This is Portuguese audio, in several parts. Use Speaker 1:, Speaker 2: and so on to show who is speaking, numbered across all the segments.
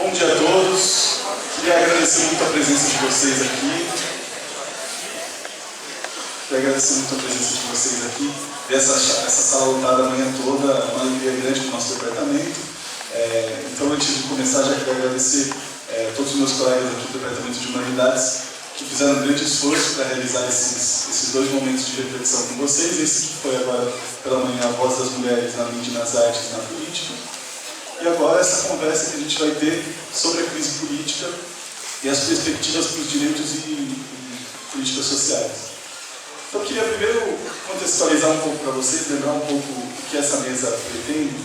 Speaker 1: Bom dia a todos. Queria agradecer muito a presença de vocês aqui. Essa sala lotada a manhã toda, uma alegria grande para o nosso departamento. Então, antes de começar, já queria agradecer todos os meus colegas aqui do Departamento de Humanidades que fizeram um grande esforço para realizar esses dois momentos de reflexão com vocês. Esse que foi agora pela manhã a voz das mulheres na mídia, nas artes e na política. E agora essa conversa que a gente vai ter sobre a crise política e as perspectivas para os direitos e políticas sociais. Então eu queria primeiro contextualizar um pouco para vocês, lembrar um pouco o que essa mesa pretende.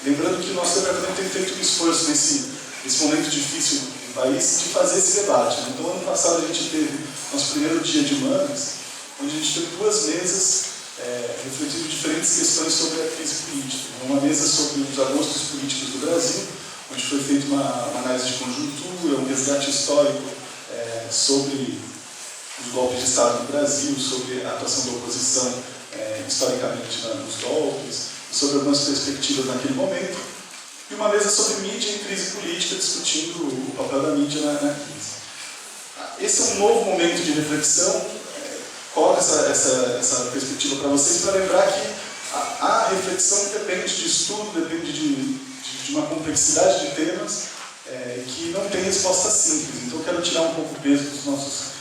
Speaker 1: Lembrando que o nosso departamento tem feito um esforço nesse momento difícil do país de fazer esse debate. Então ano passado a gente teve nosso primeiro dia de humanas, onde a gente teve duas mesas refletindo diferentes questões sobre a crise política. Uma mesa sobre os agostos políticos do Brasil, onde foi feita uma análise de conjuntura, um resgate histórico sobre os golpes de Estado no Brasil, sobre a atuação da oposição historicamente nos golpes, sobre algumas perspectivas naquele momento, e uma mesa sobre mídia e crise política, discutindo o papel da mídia na crise. Esse é um novo momento de reflexão. Coloco essa perspectiva para vocês, para lembrar que a reflexão depende de estudo, depende de uma complexidade de temas que não tem resposta simples. Então eu quero tirar um pouco o peso dos nossos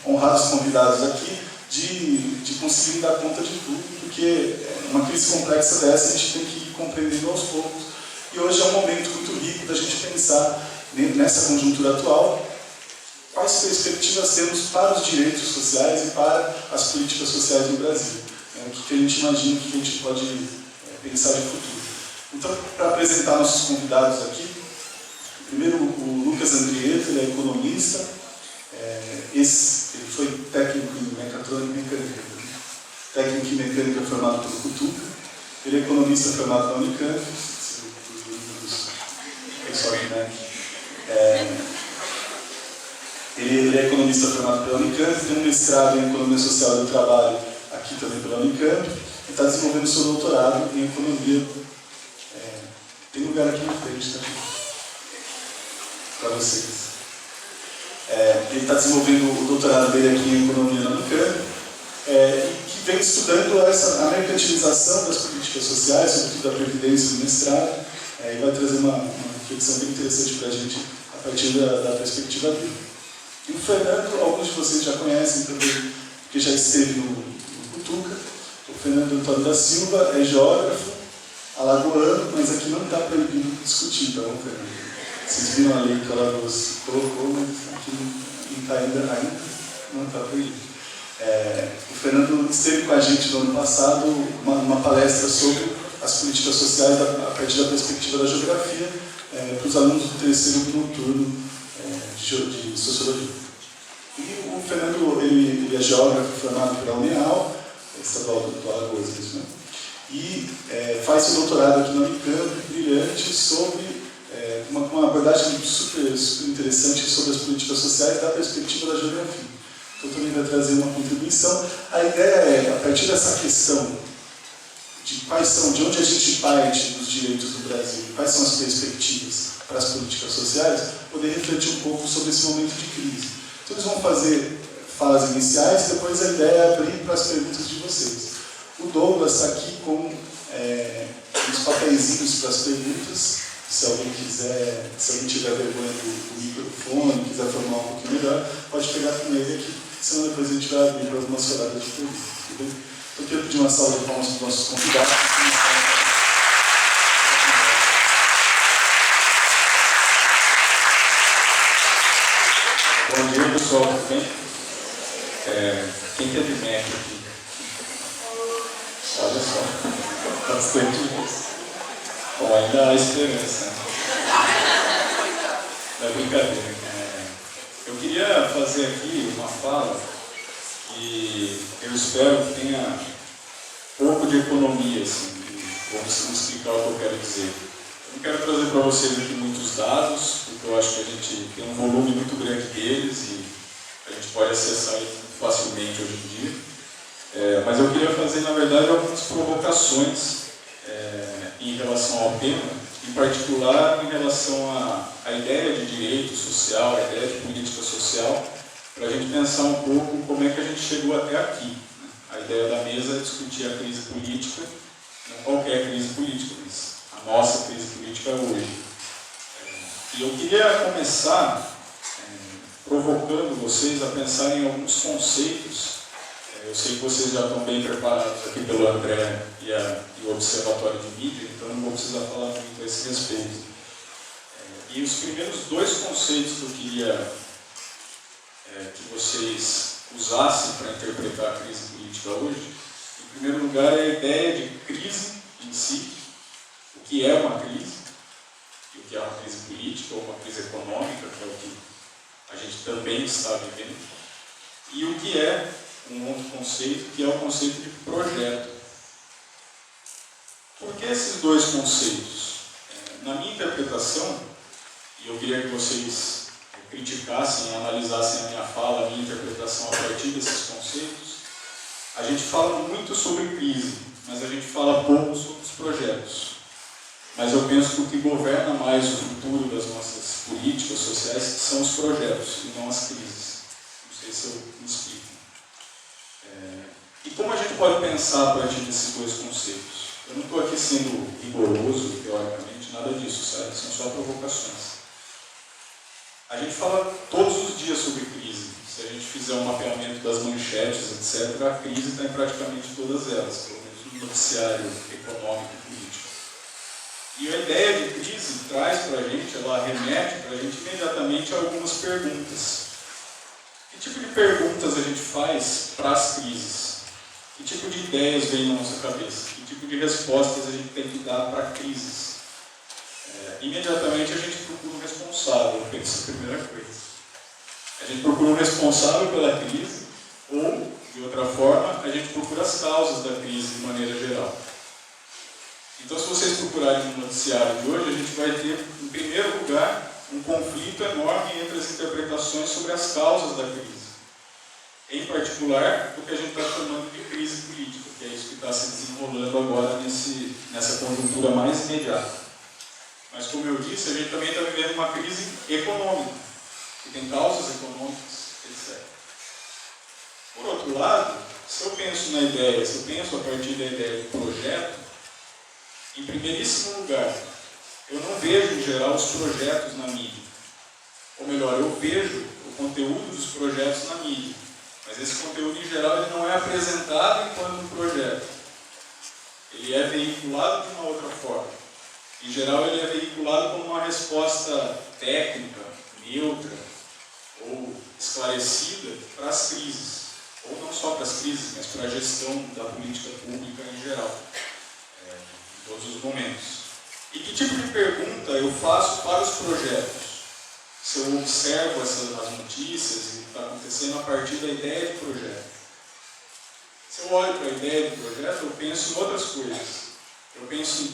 Speaker 1: honrados convidados aqui de conseguir dar conta de tudo, porque uma crise complexa dessa a gente tem que ir compreendendo aos poucos. E hoje é um momento muito rico da gente pensar nessa conjuntura atual quais perspectivas temos para os direitos sociais e para as políticas sociais no Brasil. O que a gente imagina, o que a gente pode pensar de futuro. Então, para apresentar nossos convidados aqui, primeiro o Lucas Andrietto, ele é economista, ele foi técnico em mecatrônica e mecânica, técnico em mecânica formado pelo Cutuca, ele é economista formado na Unicamp, pessoal de MEC. Ele é economista formado pela Unicamp, tem um mestrado em Economia Social e do Trabalho aqui também pela Unicamp, e está desenvolvendo seu doutorado em Economia. Tem lugar aqui na frente também, para vocês. Ele está desenvolvendo o doutorado dele aqui em Economia na Unicamp, e que vem estudando a mercantilização das políticas sociais, sobretudo da Previdência no mestrado, e vai trazer uma reflexão bem interessante para a gente a partir da perspectiva dele. E o Fernando, alguns de vocês já conhecem também, porque já esteve no Cutuca. O Fernando Antônio da Silva é geógrafo, alagoano, mas aqui não está proibido discutir, tá bom, Fernando? Vocês viram a lei que o Alagoas colocou, mas aqui ainda não está proibido. O Fernando esteve com a gente no ano passado, uma palestra sobre as políticas sociais a partir da perspectiva da geografia, para os alunos do terceiro noturno de Sociologia. E o Fernando, ele é geógrafo formado pela Uneal, estadual do Alagoas, né? E faz seu doutorado aqui na Unicamp, brilhante, sobre uma abordagem super interessante sobre as políticas sociais da perspectiva da geografia. Então também vai trazer uma contribuição. A ideia a partir dessa questão de onde a gente parte dos direitos do Brasil, quais são as perspectivas para as políticas sociais, poder refletir um pouco sobre esse momento de crise. Então eles vão fazer falas iniciais e depois a ideia é abrir para as perguntas de vocês. O Douglas está aqui com uns papeizinhos para as perguntas, se alguém tiver vergonha do microfone, quiser formar um pouquinho melhor, pode pegar com ele aqui, senão depois a gente vai abrir para algumas rodadas de perguntas. Tudo bem? Então eu quero pedir uma salva de palmas para os nossos convidados.
Speaker 2: Bom dia, pessoal, tudo bem? Quem teve MEC aqui? Olha só, bastante isso. Bom, ainda há esperança. Não é brincadeira. Eu queria fazer aqui uma fala que eu espero que tenha pouco de economia, assim, vou explicar o que eu quero dizer. Eu não quero trazer para vocês aqui muitos dados, porque eu acho que a gente tem um volume muito grande deles e a gente pode acessar ele facilmente hoje em dia. Mas eu queria fazer, na verdade, algumas provocações em relação ao tema em particular em relação à ideia de direito social, a ideia de política social, para a gente pensar um pouco como é que a gente chegou até aqui, né? A ideia da mesa é discutir a crise política, não qualquer crise política, mas a nossa crise política hoje. E eu queria começar provocando vocês a pensar em alguns conceitos. Eu sei que vocês já estão bem preparados aqui pelo André e o Observatório de Mídia, então não vou precisar falar muito a esse respeito. E os primeiros dois conceitos que eu queria que vocês usassem para interpretar a crise política hoje, em primeiro lugar, é a ideia de crise em si, o que é uma crise, e o que é uma crise política ou uma crise econômica, que é o que a gente também está vivendo, e o que é um outro conceito, que é o conceito de projeto. Por que esses dois conceitos? Na minha interpretação, e eu queria que vocês criticassem e analisassem a minha fala, a minha interpretação a partir desses conceitos, a gente fala muito sobre crise, mas a gente fala pouco sobre os projetos. Mas eu penso que o que governa mais o futuro das nossas políticas sociais são os projetos e não as crises. Não sei se eu me explico. E como a gente pode pensar a partir desses dois conceitos? Eu não estou aqui sendo rigoroso, teoricamente, nada disso, sabe? São só provocações. A gente fala todos os dias sobre crise. Se a gente fizer um mapeamento das manchetes, etc., a crise está em praticamente todas elas, pelo menos no noticiário econômico e político. E a ideia de crise traz para a gente, ela remete para a gente imediatamente a algumas perguntas. Que tipo de perguntas a gente faz para as crises? Que tipo de ideias vem na nossa cabeça? Que tipo de respostas a gente tem que dar para crises? Imediatamente a gente procura um responsável, eu penso a primeira coisa. A gente procura um responsável pela crise, ou, de outra forma, a gente procura as causas da crise de maneira geral. Então, se vocês procurarem no noticiário de hoje, a gente vai ter, em primeiro lugar, um conflito enorme entre as interpretações sobre as causas da crise. Em particular, o que a gente está chamando de crise política, que é isso que está se desenrolando agora nessa conjuntura mais imediata. Mas, como eu disse, a gente também está vivendo uma crise econômica, que tem causas econômicas, etc. Por outro lado, se eu penso na ideia, se eu penso a partir da ideia de projeto, em primeiríssimo lugar, eu não vejo, em geral, os projetos na mídia. Ou melhor, eu vejo o conteúdo dos projetos na mídia. Mas esse conteúdo, em geral, ele não é apresentado enquanto um projeto. Ele é veiculado de uma outra forma. Em geral, ele é veiculado como uma resposta técnica, neutra ou esclarecida para as crises. Ou não só para as crises, mas para a gestão da política pública em geral. Em todos os momentos. E que tipo de pergunta eu faço para os projetos? Se eu observo as notícias e o que está acontecendo a partir da ideia de projeto. Se eu olho para a ideia de projeto, eu penso em outras coisas. Eu penso em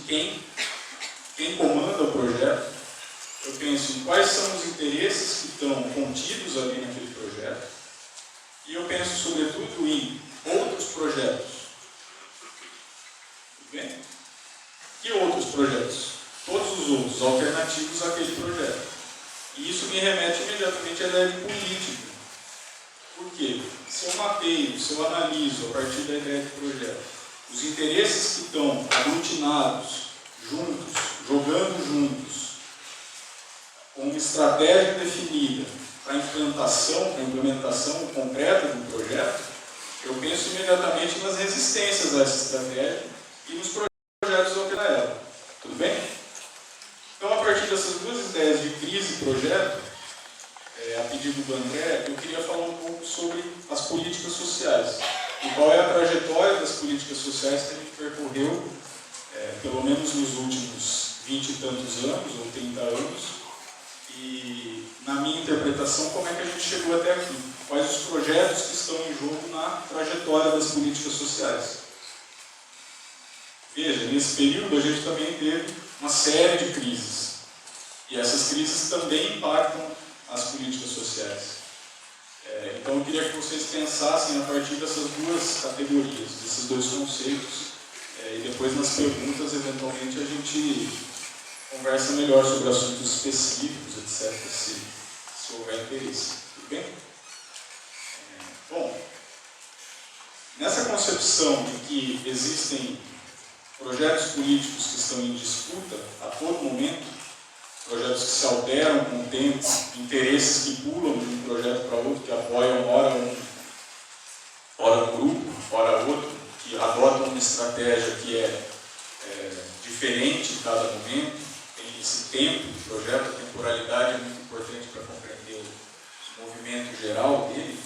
Speaker 2: quem comanda o projeto. Eu penso em quais são os interesses que estão contidos ali naquele projeto. E eu penso, sobretudo, em outros projetos. Tudo bem? E outros projetos? Todos os outros, alternativos àquele projeto. E isso me remete imediatamente à ideia de política. Por quê? Se eu mapeio, se eu analiso a partir da ideia de projeto, os interesses que estão aglutinados, juntos, jogando juntos, com uma estratégia definida para a implementação concreta de um projeto, eu penso imediatamente nas resistências a essa estratégia e nos projetos a operar ela. Tudo bem? Então, a partir dessas duas ideias de crise e projeto, a pedido do André, eu queria falar um pouco sobre as políticas sociais. E qual é a trajetória das políticas sociais que a gente percorreu, pelo menos nos últimos 20 e tantos anos, ou 30 anos, e, na minha interpretação, como é que a gente chegou até aqui. Quais os projetos que estão em jogo na trajetória das políticas sociais. Veja, nesse período a gente também teve uma série de crises. E essas crises também impactam as políticas sociais. Então eu queria que vocês pensassem a partir dessas duas categorias, desses dois conceitos, e depois nas perguntas, eventualmente, a gente conversa melhor sobre assuntos específicos, etc., se houver interesse. Tudo bem? Bom, nessa concepção de que existem projetos políticos que estão em disputa a todo momento, projetos que se alteram com o tempo, interesses que pulam de um projeto para outro, que apoiam ora um grupo, ora outro, que adotam uma estratégia que é diferente em cada momento, tem esse tempo do projeto, a temporalidade é muito importante para compreender o movimento geral dele.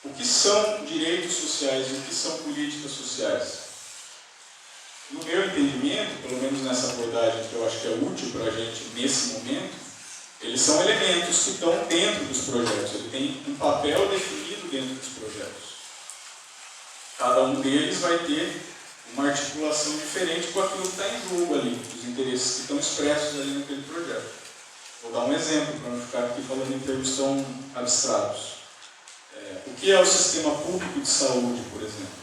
Speaker 2: O que são direitos sociais e o que são políticas sociais? No meu entendimento, pelo menos nessa abordagem que eu acho que é útil para a gente nesse momento, eles são elementos que estão dentro dos projetos, ele tem um papel definido dentro dos projetos. Cada um deles vai ter uma articulação diferente com aquilo que está em jogo ali, os interesses que estão expressos ali naquele projeto. Vou dar um exemplo, para não ficar aqui falando em termos tão abstratos. O que é o sistema público de saúde, por exemplo?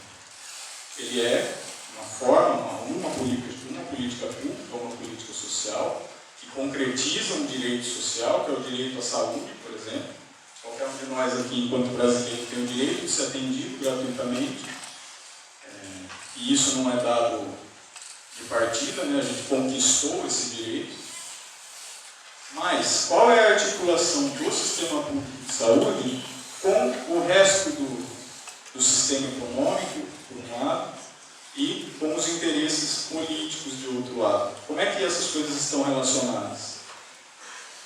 Speaker 2: Ele é uma forma, uma política pública, uma política social, que concretiza um direito social, que é o direito à saúde, por exemplo. Qualquer um de nós aqui, enquanto brasileiro, tem o direito de ser atendido gratuitamente. E isso não é dado de partida, né? A gente conquistou esse direito. Mas qual é a articulação do sistema público de saúde com o resto do sistema econômico, por um lado, e com os interesses políticos de outro lado? Como é que essas coisas estão relacionadas?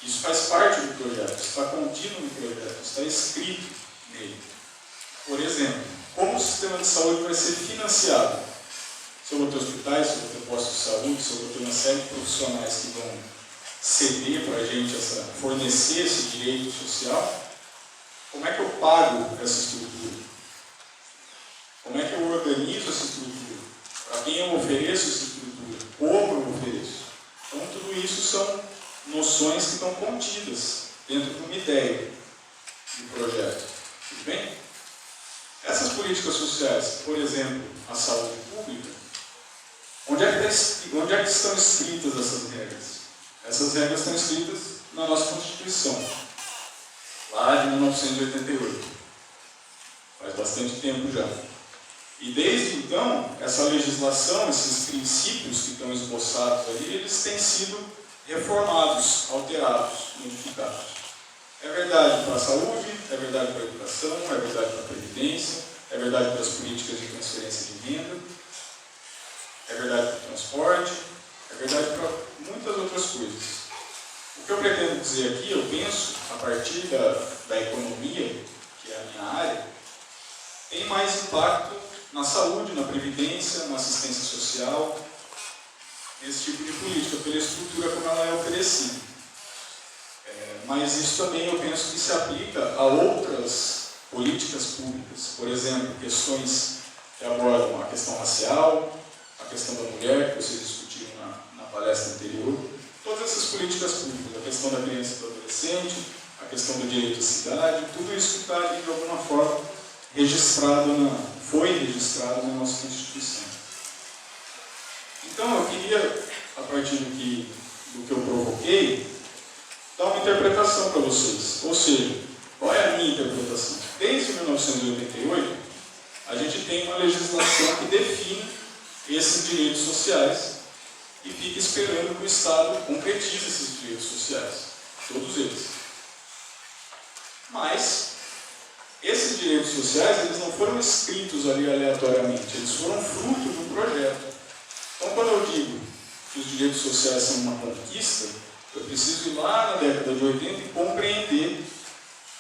Speaker 2: Isso faz parte do projeto, está contido no projeto, está escrito nele. Por exemplo, como o sistema de saúde vai ser financiado? Se eu vou ter hospitais, se eu vou ter postos de saúde, se eu vou ter uma série de profissionais que vão ceder para a gente, fornecer esse direito social, como é que eu pago essa estrutura? Como é que eu organizo essa estrutura? Para quem eu ofereço essa estrutura? Como eu ofereço? Então, tudo isso são noções que estão contidas dentro de uma ideia de projeto. Tudo bem? Essas políticas sociais, por exemplo, a saúde pública, onde é que estão escritas essas regras? Essas regras estão escritas na nossa Constituição, lá de 1988. Faz bastante tempo já. E desde então, essa legislação, esses princípios que estão esboçados ali, eles têm sido reformados, alterados, modificados. É verdade para a saúde, é verdade para a educação, é verdade para a previdência, é verdade para as políticas de transferência de renda, é verdade para o transporte, é verdade para muitas outras coisas. O que eu pretendo dizer aqui, eu penso, a partir da economia, que é a minha área, tem mais impacto na saúde, na previdência, na assistência social, nesse tipo de política, pela estrutura como ela é oferecida. Mas isso também eu penso que se aplica a outras políticas públicas. Por exemplo, questões que abordam a questão racial, a questão da mulher, que vocês discutiram na palestra anterior. Todas essas políticas públicas, a questão da criança e do adolescente, a questão do direito à cidade, tudo isso que está ali de alguma forma foi registrado na nossa Constituição. Então eu queria, a partir do que eu provoquei, dar uma interpretação para vocês. Ou seja, qual é a minha interpretação? Desde 1988, a gente tem uma legislação que define esses direitos sociais e fica esperando que o Estado concretize esses direitos sociais, todos eles. Mas esses direitos sociais, eles não foram escritos ali aleatoriamente, eles foram fruto do projeto. Então, quando eu digo que os direitos sociais são uma conquista, eu preciso ir lá na década de 80 e compreender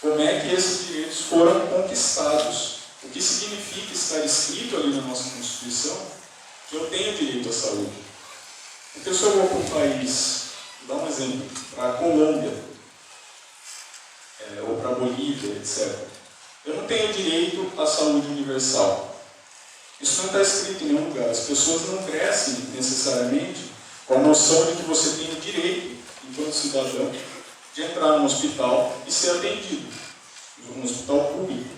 Speaker 2: como é que esses direitos foram conquistados. O que significa estar escrito ali na nossa Constituição que eu tenho direito à saúde. Porque se eu vou para um país, vou dar um exemplo, para a Colômbia, ou para a Bolívia, etc., eu não tenho direito à saúde universal. Isso não está escrito em nenhum lugar. As pessoas não crescem necessariamente com a noção de que você tem o direito, enquanto cidadão, de entrar num hospital e ser atendido, num hospital público,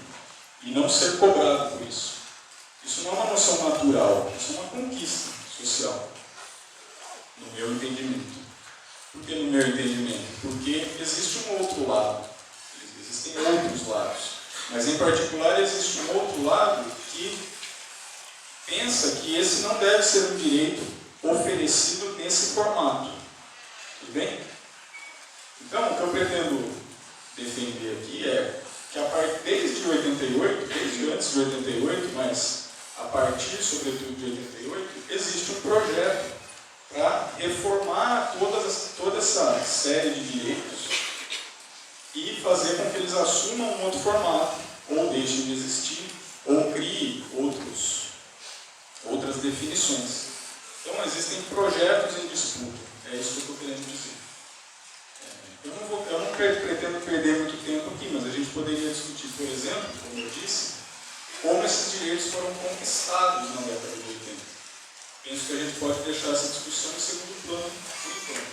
Speaker 2: e não ser cobrado por isso. Isso não é uma noção natural, isso é uma conquista social. no meu entendimento. Por que no meu entendimento? Porque existe um outro lado, existem outros lados, mas em particular existe um outro lado que pensa que esse não deve ser um direito oferecido nesse formato. Tudo bem? Então, o que eu pretendo defender aqui é que desde 88, desde antes de 88, mas a partir, sobretudo, de 88, existe um projeto para reformar toda essa série de direitos e fazer com que eles assumam um outro formato, ou deixem de existir, ou criem outras definições. Então, existem projetos em disputa, é isso que eu estou querendo dizer. Eu não pretendo perder muito tempo aqui, mas a gente poderia discutir, por exemplo, como eu disse, como esses direitos foram conquistados na década de 80. Penso que a gente pode deixar essa discussão em segundo plano por enquanto.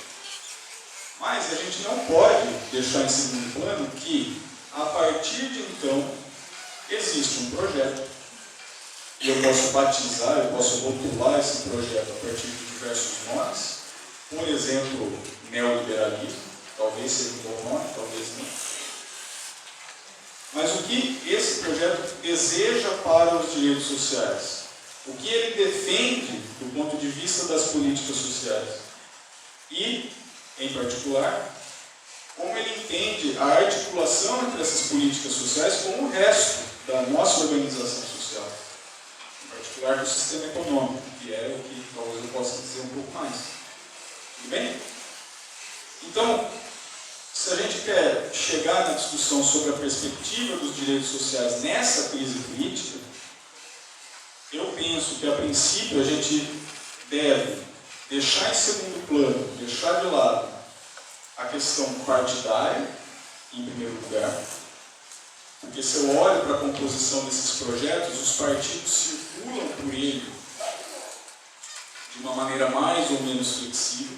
Speaker 2: Mas a gente não pode deixar em segundo plano que, a partir de então, existe um projeto, e eu posso batizar, eu posso rotular esse projeto a partir de diversos nomes, por exemplo, neoliberalismo, talvez seja um bom nome, talvez não. Mas o que esse projeto deseja para os direitos sociais? O que ele defende do ponto de vista das políticas sociais? E, em particular, como ele entende a articulação entre essas políticas sociais com o resto da nossa organização social, em particular do sistema econômico, que é o que talvez eu possa dizer um pouco mais. Tudo bem? Então, se a gente quer chegar na discussão sobre a perspectiva dos direitos sociais nessa crise política, eu penso que, a princípio, a gente deve deixar em segundo plano, deixar de lado a questão partidária, em primeiro lugar, porque se eu olho para a composição desses projetos, os partidos circulam por ele de uma maneira mais ou menos flexível.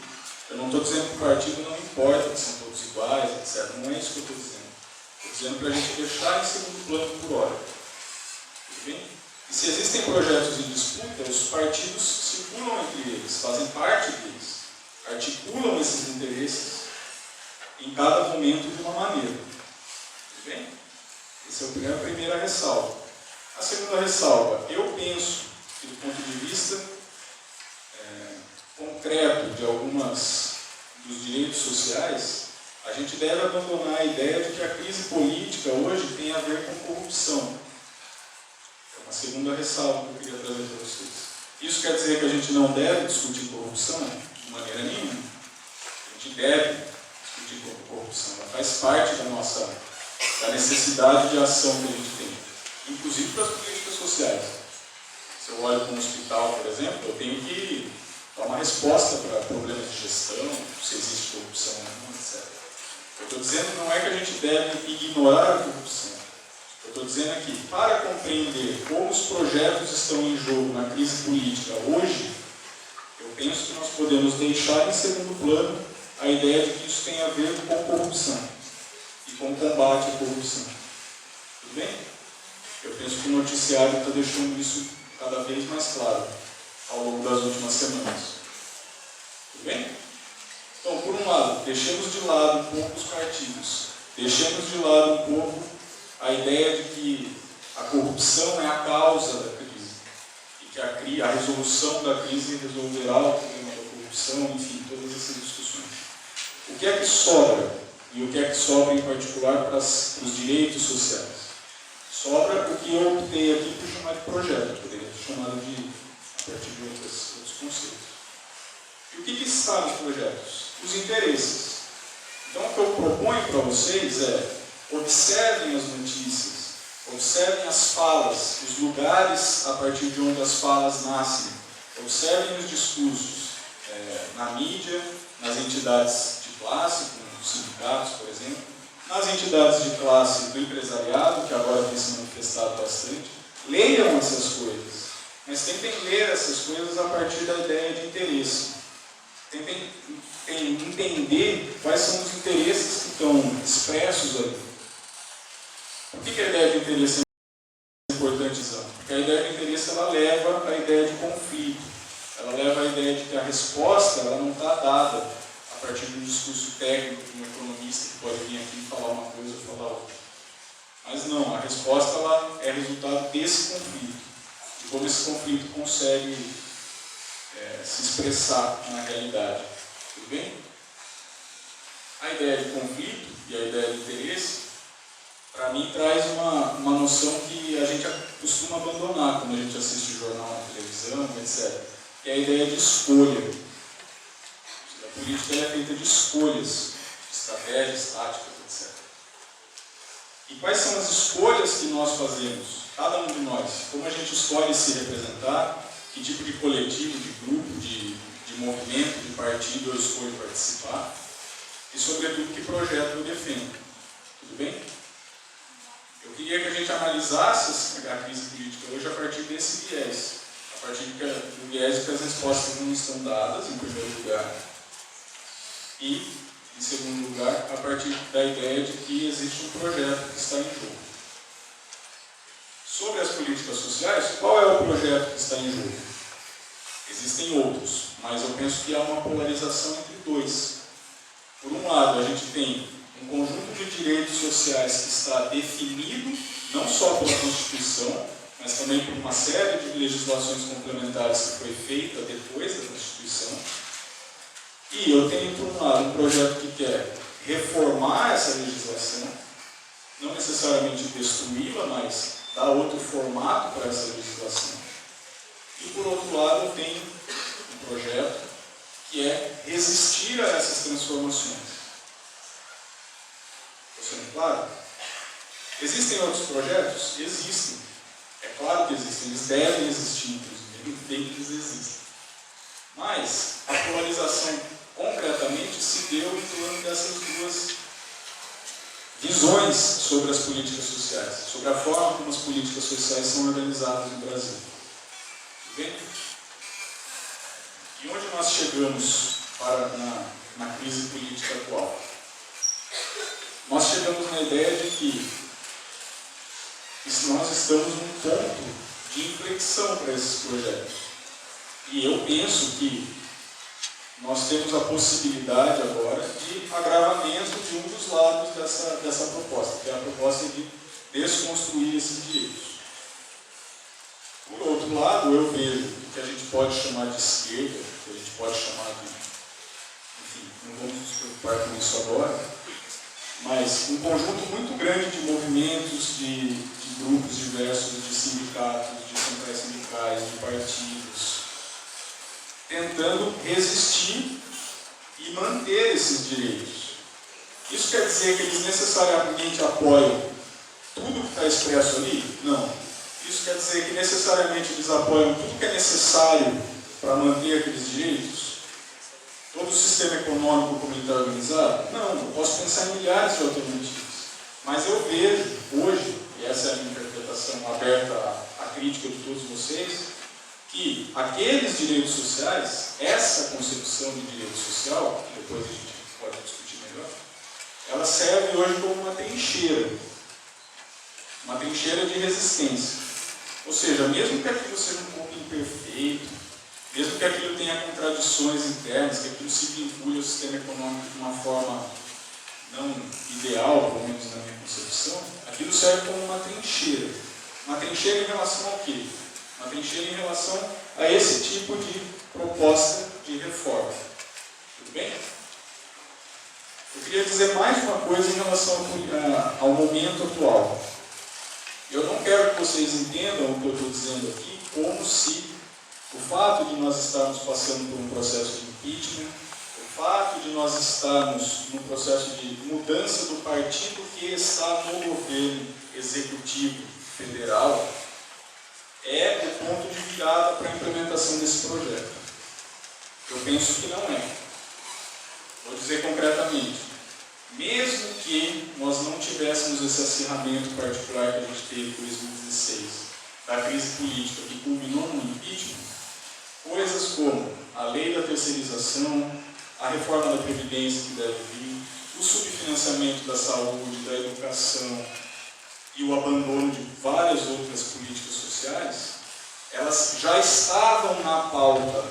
Speaker 2: Eu não estou dizendo que o partido não importa, que são todos iguais, etc. Não é isso que eu estou dizendo. Estou dizendo para a gente deixar em segundo plano por hora. Tudo bem? E se existem projetos em disputa, os partidos circulam entre eles, fazem parte deles, articulam esses interesses em cada momento de uma maneira. Tudo bem? Essa é a primeira ressalva. A segunda ressalva, eu penso que, do ponto de vista concreto de algumas dos direitos sociais, a gente deve abandonar a ideia de que a crise política hoje tem a ver com corrupção. É uma segunda ressalva que eu queria trazer para vocês. Isso quer dizer que a gente não deve discutir corrupção? De maneira nenhuma. A gente deve discutir corrupção. Ela faz parte da necessidade de ação que a gente tem, inclusive para as políticas sociais. Se eu olho para um hospital, por exemplo, eu tenho que dar uma resposta para problemas de gestão, se existe corrupção ou não, etc. Eu estou dizendo não é que a gente deve ignorar a corrupção. Eu estou dizendo aqui, para compreender como os projetos estão em jogo na crise política hoje, eu penso que nós podemos deixar em segundo plano a ideia de que isso tem a ver com corrupção e com combate à corrupção. Tudo bem? Eu penso que o noticiário está deixando isso cada vez mais claro ao longo das últimas semanas. Tudo bem? Então, por um lado, deixemos de lado um pouco os partidos, deixemos de lado um pouco a ideia de que a corrupção é a causa da crise e que a resolução da crise resolverá o problema da corrupção, enfim, todas essas discussões. O que é que sobra? E o que é que sobra em particular para os direitos sociais? Sobra o que eu optei aqui por chamar de projeto, eu poderia ter chamado a partir de outros conceitos. E o que está nos projetos? Os interesses. Então, o que eu proponho para vocês é: observem as notícias, observem as falas, os lugares a partir de onde as falas nascem, observem os discursos na mídia, nas entidades de classe, como os sindicatos, por exemplo, nas entidades de classe do empresariado, que agora tem se manifestado bastante. Leiam essas coisas, mas tentem ler essas coisas a partir da ideia de interesse. Tentem entender quais são os interesses que estão expressos ali. Por que a ideia de interesse é importante? Porque a ideia de interesse ela leva à ideia de conflito. Ela leva à ideia de que a resposta ela não seja um discurso técnico de um economista que pode vir aqui falar uma coisa ou falar outra. Mas não, a resposta ela é resultado desse conflito, de como esse conflito consegue se expressar na realidade. Tudo bem? A ideia de conflito e a ideia de interesse, para mim, traz uma noção que a gente costuma abandonar quando a gente assiste jornal na televisão, etc. Que é a ideia de escolha. A política é feita de escolhas, estratégias, táticas, etc. E quais são as escolhas que nós fazemos? Cada um de nós. Como a gente escolhe se representar, que tipo de coletivo, de grupo, de movimento, de partido eu escolho participar, e sobretudo que projeto eu defendo. Tudo bem? Eu queria que a gente analisasse a crise política hoje a partir desse viés, a partir do viés de que as respostas não estão dadas, em primeiro lugar, e, em segundo lugar, a partir da ideia de que existe um projeto que está em jogo. Sobre as políticas sociais, qual é o projeto que está em jogo? Existem outros, mas eu penso que há uma polarização entre dois. Por um lado, a gente tem um conjunto de direitos sociais que está definido, não só pela Constituição, mas também por uma série de legislações complementares que foi feita depois da Constituição. E eu tenho, por um lado, um projeto que quer reformar essa legislação, não necessariamente destruí-la, mas dar outro formato para essa legislação. E, por outro lado, eu tenho um projeto que é resistir a essas transformações. Estou sendo claro? Existem outros projetos? Existem. É claro que existem. Eles devem existir, inclusive. Bem que eles existem. Mas a polarização, concretamente, se deu em torno dessas duas visões sobre as políticas sociais, sobre a forma como as políticas sociais são organizadas no Brasil. Tudo bem? E onde nós chegamos na crise política atual? Nós chegamos na ideia de que nós estamos num ponto de inflexão para esses projetos. E eu penso que nós temos a possibilidade agora de agravamento de um dos lados dessa proposta, que é a proposta de desconstruir esses direitos. Por outro lado, eu vejo o que a gente pode chamar de esquerda, que a gente pode chamar de... Enfim, não vamos nos preocupar com isso agora, mas um conjunto muito grande de movimentos, de grupos diversos, de sindicatos, de centrais sindicais, de partidos, tentando resistir e manter esses direitos. Isso quer dizer que eles necessariamente apoiam tudo que está expresso ali? Não. Isso quer dizer que necessariamente eles apoiam tudo que é necessário para manter aqueles direitos? Todo o sistema econômico como ele está organizado? Não, eu posso pensar em milhares de alternativas. Mas eu vejo hoje, e essa é a minha interpretação aberta à crítica de todos vocês, que aqueles direitos sociais, essa concepção de direito social, que depois a gente pode discutir melhor, ela serve hoje como uma trincheira de resistência. Ou seja, mesmo que aquilo seja um pouco imperfeito, mesmo que aquilo tenha contradições internas, que aquilo se vincule ao sistema econômico de uma forma não ideal, pelo menos na minha concepção, aquilo serve como uma trincheira. Uma trincheira em relação ao quê? Uma trincheira em relação a esse tipo de proposta de reforma. Tudo bem? Eu queria dizer mais uma coisa em relação ao momento atual. Eu não quero que vocês entendam o que eu estou dizendo aqui como se o fato de nós estarmos passando por um processo de impeachment, o fato de nós estarmos num processo de mudança do partido que está no governo executivo federal, é o ponto de virada para a implementação desse projeto. Eu penso que não é. Vou dizer concretamente. Mesmo que nós não tivéssemos esse acirramento particular que a gente teve em 2016, da crise política que culminou no impeachment, coisas como a lei da terceirização, a reforma da Previdência que deve vir, o subfinanciamento da saúde, da educação e o abandono de várias outras políticas sociais, elas já estavam na pauta.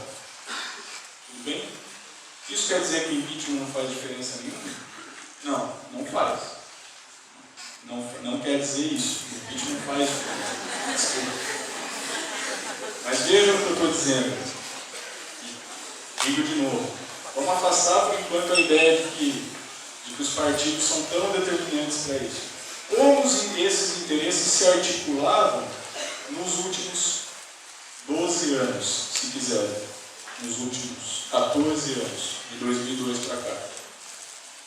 Speaker 2: Tudo bem? Isso quer dizer que o impeachment não faz diferença nenhuma? Não, não faz. Não quer dizer isso. O impeachment não faz diferença. Desculpa. Mas veja o que eu estou dizendo. Digo de novo. Vamos afastar por enquanto a ideia de que os partidos são tão determinantes para isso. Como esses interesses se articulavam nos últimos 12 anos, se quiserem, nos últimos 14 anos, de 2002 para cá.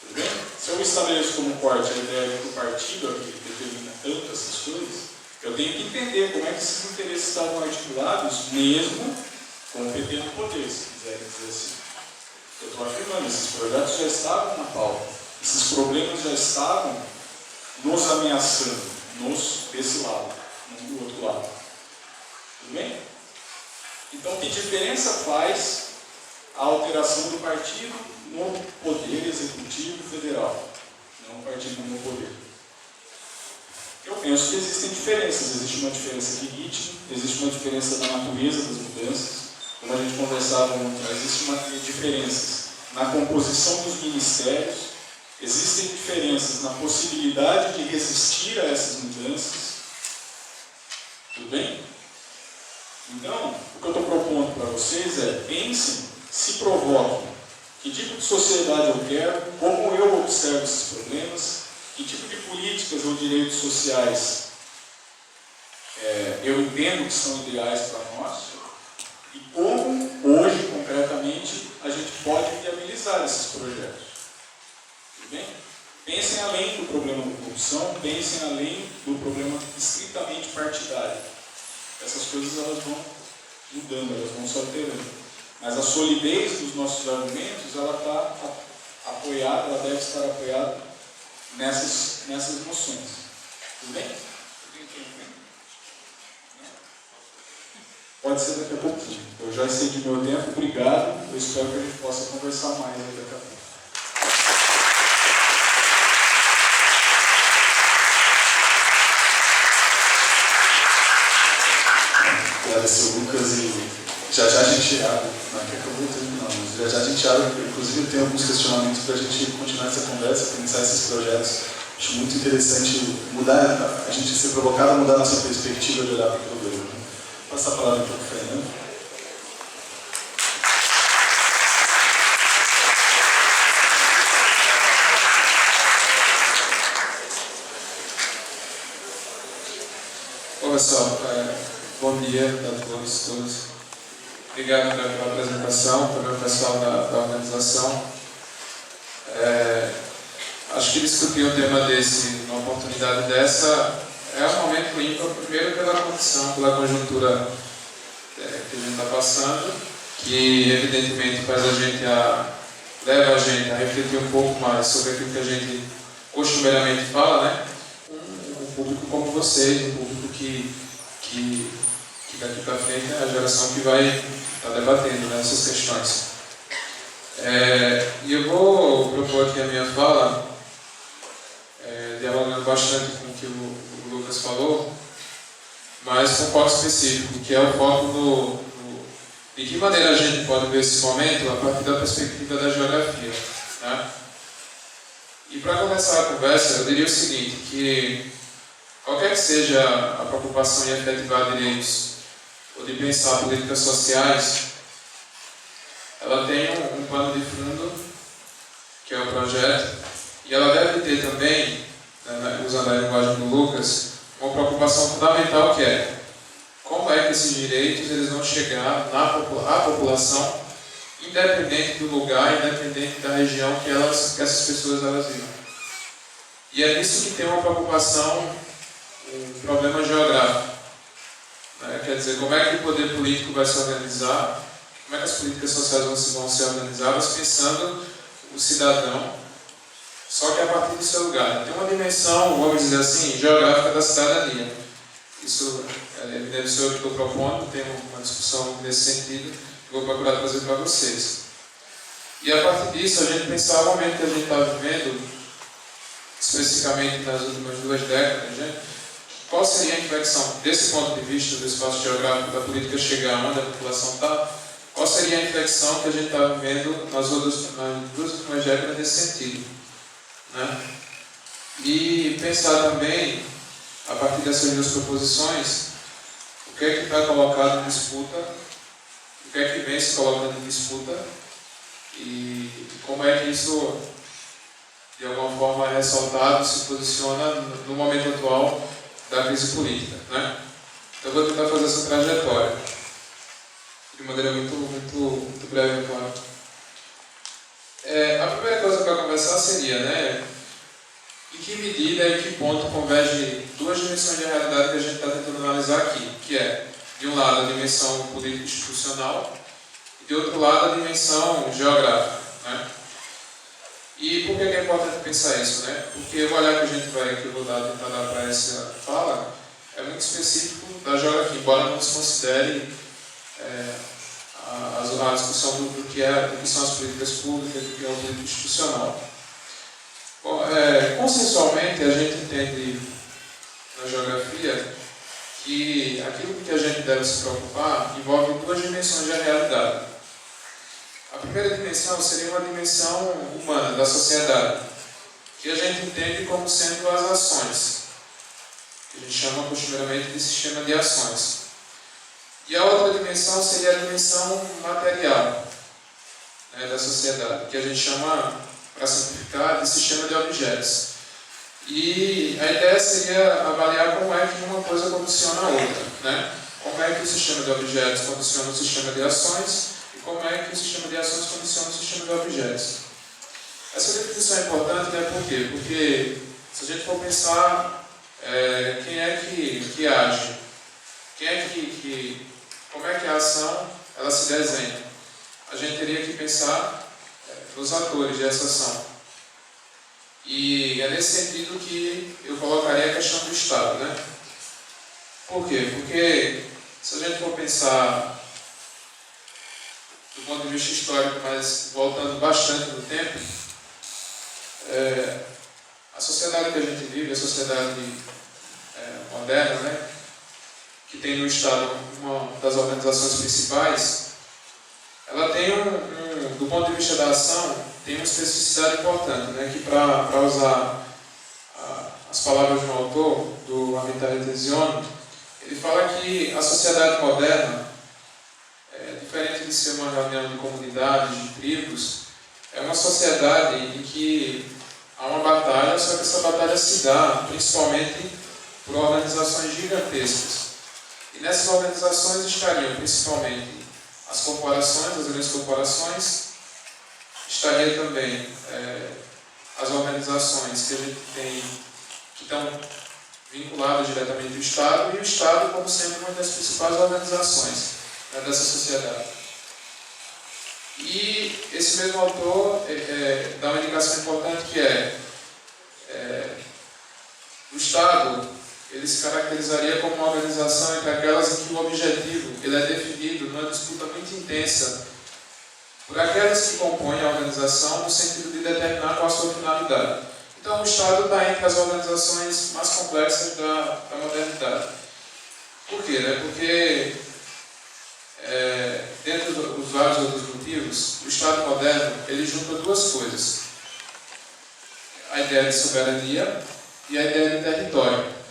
Speaker 2: Tudo bem? Se eu estabeleço como corte a ideia de que o partido é que determina tanto essas coisas, eu tenho que entender como é que esses interesses estavam articulados, mesmo com o PT no poder, se quiserem dizer assim. Eu estou afirmando, esses projetos já estavam na pauta, esses problemas já estavam nos ameaçando, desse lado, não do outro lado. Tudo bem? Então, que diferença faz a alteração do partido no poder executivo federal, não o partido no poder? Eu penso que existem diferenças. Existe uma diferença de ritmo, existe uma diferença da natureza das mudanças. Como a gente conversava ontem, existem diferenças na composição dos ministérios, existem diferenças na possibilidade de resistir a essas mudanças. Tudo bem? Então, o que eu estou propondo para vocês é: pensem, se provoquem. Que tipo de sociedade eu quero? Como eu observo esses problemas? Que tipo de políticas ou direitos sociais eu entendo que são ideais para nós? E como, hoje, concretamente, a gente pode viabilizar esses projetos? Tudo bem? Pensem além do problema da corrupção, pensem além do problema estritamente partidário. Essas coisas elas vão mudando, elas vão se alterando. Mas a solidez dos nossos argumentos, ela está apoiada, ela deve estar apoiada nessas noções. Tudo bem? Pode ser daqui a pouquinho. Eu já excedi meu tempo, obrigado. Eu espero que a gente possa conversar mais aí daqui a pouco.
Speaker 1: Agradecer o Lucas e já a gente abre. Não é que eu vou terminar, mas já a gente abre. Inclusive, tem alguns questionamentos para a gente continuar essa conversa, pensar esses projetos. Acho muito interessante mudar, a gente ser provocado a mudar a nossa perspectiva de olhar para o problema. Vou passar a palavra para o Fernando.
Speaker 3: Olá pessoal, bom dia a todos. Obrigado pela apresentação, pelo pessoal da organização. Acho que discutir um tema desse, numa oportunidade dessa, é um momento ímpar, primeiro pela condição, pela conjuntura que a gente está passando, que evidentemente leva a gente a refletir um pouco mais sobre aquilo que a gente costumeiramente fala, né? Um público como vocês, um público que daqui para frente é a geração que vai estar debatendo, né, essas questões. E eu vou propor aqui a minha fala, dialogando bastante com o que o Lucas falou, mas com um foco específico, que é o foco de que maneira a gente pode ver esse momento a partir da perspectiva da geografia, né? E para começar a conversa, eu diria o seguinte, que qualquer que seja a preocupação em efetivar direitos ou de pensar políticas sociais, ela tem um pano de fundo, que é o projeto, e ela deve ter também, usando a linguagem do Lucas, uma preocupação fundamental, que é como é que esses direitos eles vão chegar à população, independente do lugar, independente da região que essas pessoas elas vivem. E é nisso que tem uma preocupação, um problema geográfico. Quer dizer, como é que o poder político vai se organizar, como é que as políticas sociais vão ser organizadas pensando o cidadão, só que a partir do seu lugar. Tem uma dimensão, vamos dizer assim, geográfica da cidadania. Isso evidenciou o que eu estou propondo, tem uma discussão nesse sentido, que vou procurar trazer para vocês. E a partir disso, a gente pensar o momento que a gente está vivendo, especificamente nas últimas 2 décadas, né? Qual seria a inflexão desse ponto de vista do espaço geográfico da política chegar onde a população está qual seria a inflexão que a gente está vivendo nas duas últimas décadas nesse sentido, né? E pensar também, a partir dessas duas proposições, o que é que está colocado em disputa, o que é que vem se colocando em disputa e como é que isso, de alguma forma, é ressaltado, se posiciona no momento atual da crise política, né? Então, eu vou tentar fazer essa trajetória de maneira muito breve, claro. A primeira coisa para conversar seria, né, em que medida e em que ponto convergem duas dimensões de realidade que a gente está tentando analisar aqui, que é, de um lado, a dimensão político-institucional e, de outro lado, a dimensão geográfica, né? E por que é importante pensar isso, né? Porque o olhar que eu vou tentar dar para essa fala é muito específico da geografia, embora não se considere a discussão do que são as políticas públicas, do que é o político institucional. Bom, consensualmente, a gente entende na geografia que aquilo que a gente deve se preocupar envolve duas dimensões da realidade. A primeira dimensão seria uma dimensão humana, da sociedade, que a gente entende como sendo as ações, que a gente chama costumeiramente de sistema de ações. E a outra dimensão seria a dimensão material, né, da sociedade, que a gente chama, para simplificar, de sistema de objetos. E a ideia seria avaliar como é que uma coisa condiciona a outra, né? Como é que o sistema de objetos condiciona o sistema de ações e como é que o sistema de ações condiciona o sistema de objetos. Essa definição é importante, né? Por quê? Porque se a gente for pensar quem é que age, como é que a ação ela se desenha, a gente teria que pensar nos atores dessa ação. E é nesse sentido que eu colocaria a questão do Estado, né? Por quê? Porque se a gente for pensar do ponto de vista histórico, mas voltando bastante no tempo, a sociedade que a gente vive, a sociedade moderna, né, que tem no Estado uma das organizações principais, ela tem do ponto de vista da ação, tem uma especificidade importante, né, que para usar as palavras de um autor, do Amitai Tesiano, ele fala que a sociedade moderna, diferente de ser uma reunião de comunidades, de tribos, é uma sociedade em que há uma batalha, só que essa batalha se dá principalmente por organizações gigantescas. E nessas organizações estariam principalmente as corporações, as grandes corporações, estaria também as organizações que a gente tem, que estão vinculadas diretamente ao Estado, e o Estado como sendo uma das principais organizações, né, dessa sociedade. E esse mesmo autor dá uma indicação importante que o Estado ele se caracterizaria como uma organização entre aquelas em que o objetivo ele é definido numa disputa muito intensa por aquelas que compõem a organização no sentido de determinar qual a sua finalidade. Então o Estado está entre as organizações mais complexas da modernidade. Por quê? Né? Porque, dentre os vários outros motivos, o Estado moderno ele junta duas coisas: a ideia de soberania e a ideia de território.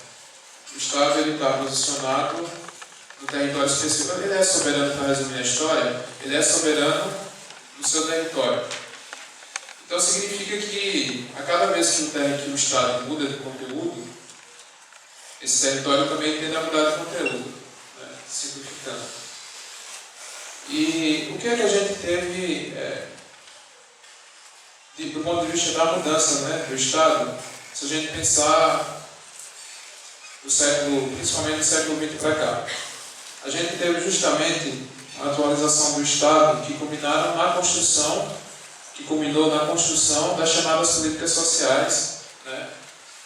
Speaker 3: O Estado está posicionado no território específico. Ele é soberano, para resumir a história, ele é soberano no seu território. Então significa que a cada vez que o Estado muda de conteúdo, esse território também tende a mudar de conteúdo, né? Simplificando. E o que é que a gente teve do ponto de vista da mudança, né, do Estado, se a gente pensar principalmente do século XX para cá? A gente teve justamente a atualização do Estado que culminou na construção das chamadas políticas sociais, né,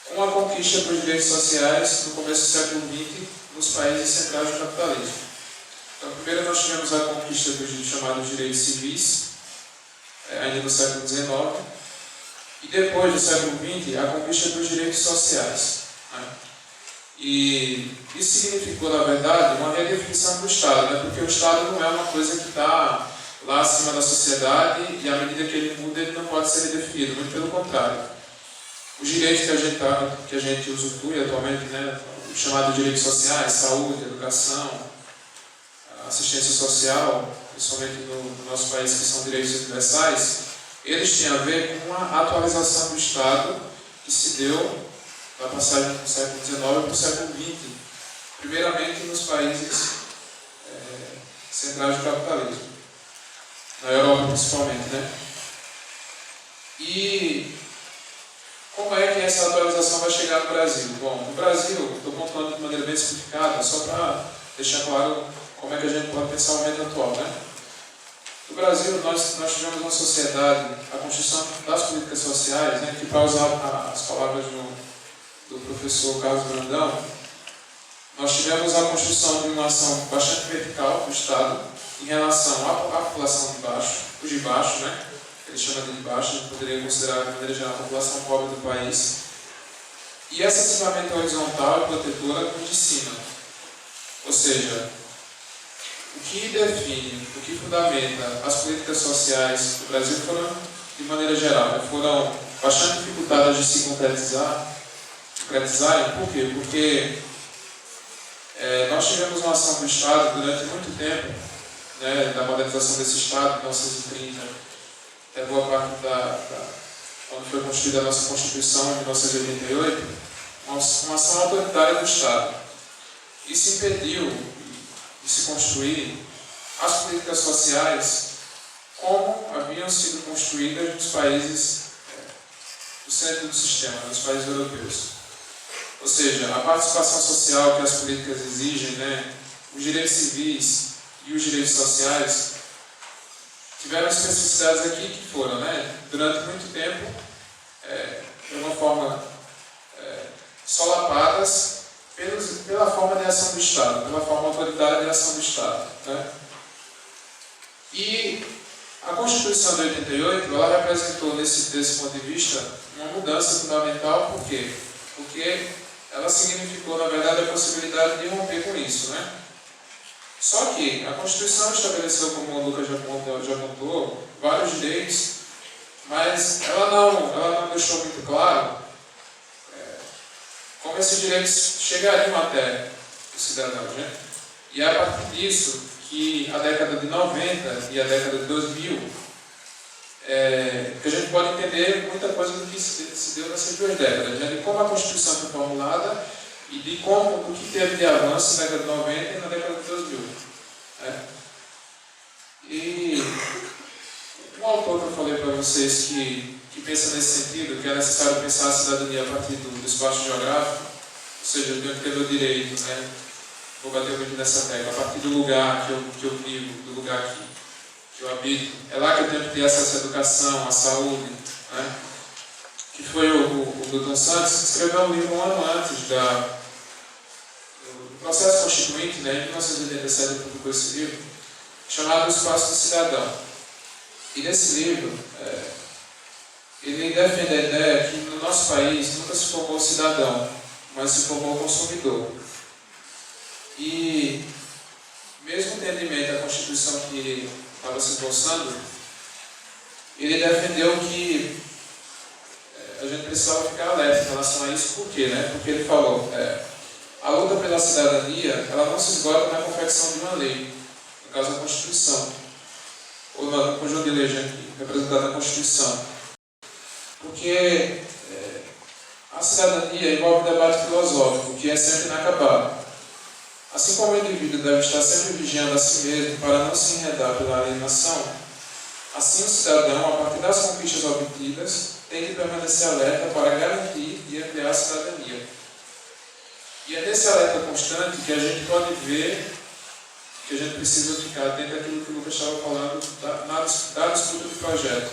Speaker 3: com a conquista dos direitos sociais no começo do século XX nos países centrais do capitalismo. Então, primeiro nós tivemos a conquista dos chamados direitos civis, ainda no século XIX, e depois do século XX a conquista dos direitos sociais, né? E isso significou, na verdade, uma redefinição do Estado, né? Porque o Estado não é uma coisa que está lá acima da sociedade e à medida que ele muda, ele não pode ser redefinido, muito pelo contrário. Os direitos que a gente usufrui atualmente, né? Os chamados direitos sociais, saúde, educação, assistência social, principalmente no nosso país, que são direitos universais, eles têm a ver com a atualização do Estado que se deu da passagem do século XIX para o século XX, primeiramente nos países centrais do capitalismo, na Europa principalmente, né? E como é que essa atualização vai chegar no Brasil? Bom, no Brasil, estou contando de maneira bem simplificada, só para deixar claro como é que a gente pode pensar o momento atual, né? No Brasil, nós tivemos uma sociedade, a construção das políticas sociais, né, que, para usar as palavras do professor Carlos Brandão, nós tivemos a construção de uma ação bastante vertical do Estado em relação à população de baixo, os de baixo, né? Ele chama de baixo, a gente poderia considerar de maneira geral a população pobre do país, e excessivamente horizontal e protetora com os de cima. Ou seja, o que define, o que fundamenta as políticas sociais do Brasil foram, de maneira geral, foram bastante dificultadas de se concretizarem. Por quê? Porque nós tivemos uma ação do Estado durante muito tempo, né, da modernização desse Estado, de 1930, até boa parte quando foi construída a nossa Constituição, em 1988, uma ação autoritária do Estado. Isso impediu de se construir as políticas sociais como haviam sido construídas nos países do centro do sistema, nos países europeus. Ou seja, a participação social que as políticas exigem, né, os direitos civis e os direitos sociais, tiveram especificidades aqui que foram, né, durante muito tempo, de uma forma solapadas pela forma de ação do Estado, pela forma autoritária de ação do Estado, né? E a Constituição de 88, ela representou, desse ponto de vista, uma mudança fundamental. Por quê? Porque ela significou, na verdade, a possibilidade de romper com isso, né? Só que a Constituição estabeleceu, como o Lucas já contou, vários direitos, mas ela não deixou muito claro como esses direitos chegariam até os cidadãos, né? E é a partir disso que a década de 90 e a década de 2000, que a gente pode entender muita coisa do que se deu nessas duas décadas, né? De como a Constituição foi formulada e do que teve de avanço na década de 90 e na década de 2000. Né? E um autor que eu falei para vocês que pensa nesse sentido, que é necessário pensar a cidadania a partir do espaço geográfico, ou seja, de onde tem o direito, né? Vou bater muito nessa tecla, a partir do lugar que eu vivo, do lugar que eu habito, é lá que eu tenho que ter acesso à educação, à saúde, né? Que foi o Milton Santos, que escreveu um livro um ano antes do processo constituinte, né? Em 1987 ele publicou esse livro, chamado O Espaço do Cidadão. E nesse livro, ele defende a ideia que no nosso país nunca se formou cidadão, mas se formou consumidor. E, mesmo tendo em mente a Constituição que estava se esboçando, ele defendeu que a gente precisava ficar alerta em relação a isso. Por quê? Né? Porque ele falou, a luta pela cidadania, ela não se esgota na confecção de uma lei, no caso a Constituição, ou no conjunto de leis aqui, representado na Constituição. Porque a cidadania envolve debate filosófico, que é sempre inacabado. Assim como o indivíduo deve estar sempre vigiando a si mesmo para não se enredar pela alienação, assim o cidadão, a partir das conquistas obtidas, tem que permanecer alerta para garantir e ampliar a cidadania. E é nesse alerta constante que a gente pode ver que a gente precisa ficar dentro daquilo que o Lucas estava falando, da disputa do projeto.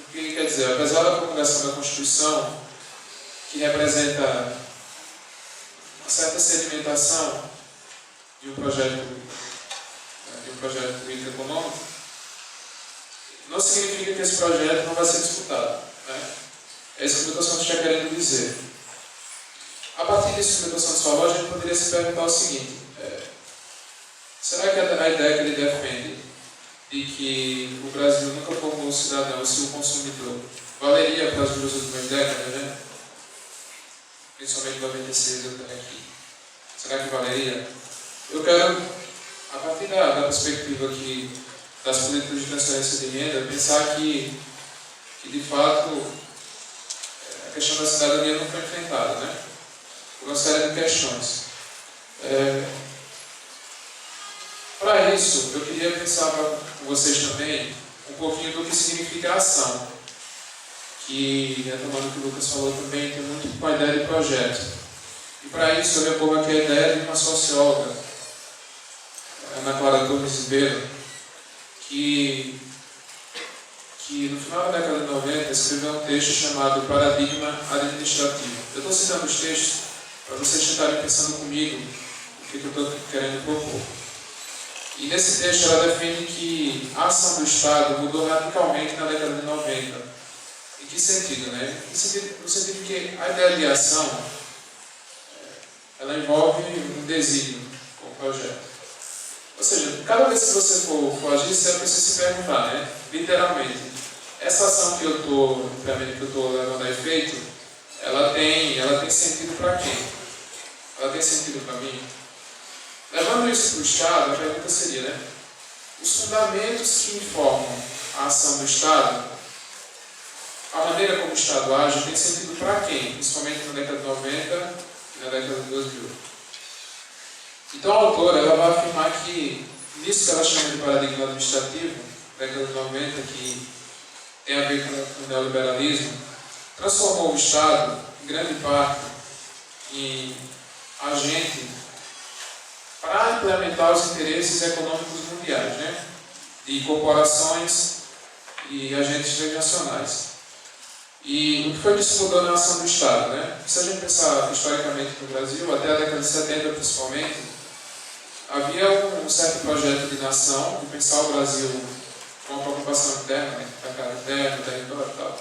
Speaker 3: Porque, quer dizer, apesar da promulgação da Constituição, que representa uma certa sedimentação de um projeto político econômico, não significa que esse projeto não vai ser disputado. Né? É isso que o Milton Santos está querendo dizer. A partir disso que o Dr. Santos falou, a gente poderia se perguntar o seguinte: será que a ideia que ele defende de que o Brasil nunca formou o cidadão e sim o consumidor valeria para as 2 últimas décadas, né? Principalmente 96 até aqui? Será que valeria? Eu quero, a partir da perspectiva aqui das políticas de transferência de renda, pensar que de fato a questão da cidadania não foi enfrentada, né? Por uma série de questões. Para isso, eu queria pensar com vocês também um pouquinho do que significa a ação, que, retomando o que o Lucas falou também, tem muito com a ideia de projeto. E para isso eu reponho aqui a ideia de uma socióloga, Ana Clara Torres Ribeiro, que no final da década de 90 escreveu um texto chamado Paradigma Administrativo. Eu estou citando os textos para vocês estarem pensando comigo o que eu estou querendo propor. E nesse texto ela defende que a ação do Estado mudou radicalmente na década de 90. Em que sentido, né? No sentido que a ideia de ação ela envolve um desígnio, um projeto. Ou seja, cada vez que você for agir, você precisa se perguntar, né? Literalmente, essa ação que eu estou levando a efeito, ela tem sentido para quem? Ela tem sentido para mim? Levando isso para o Estado, a pergunta seria, né? Os fundamentos que informam a ação do Estado, a maneira como o Estado age, tem sentido para quem? Principalmente na década de 90 e na década de 2000. Então a autora ela vai afirmar que nisso que ela chama de paradigma administrativo, década de 90, que tem a ver com o neoliberalismo, transformou o Estado, em grande parte, em agente para implementar os interesses econômicos mundiais, né? De corporações e agentes transnacionais. E o que foi que isso mudou na ação do Estado, né? Se a gente pensar historicamente no Brasil, até a década de 70 principalmente, havia um certo projeto de nação, de pensar o Brasil com uma preocupação interna, né? Mercado interno, território e tal.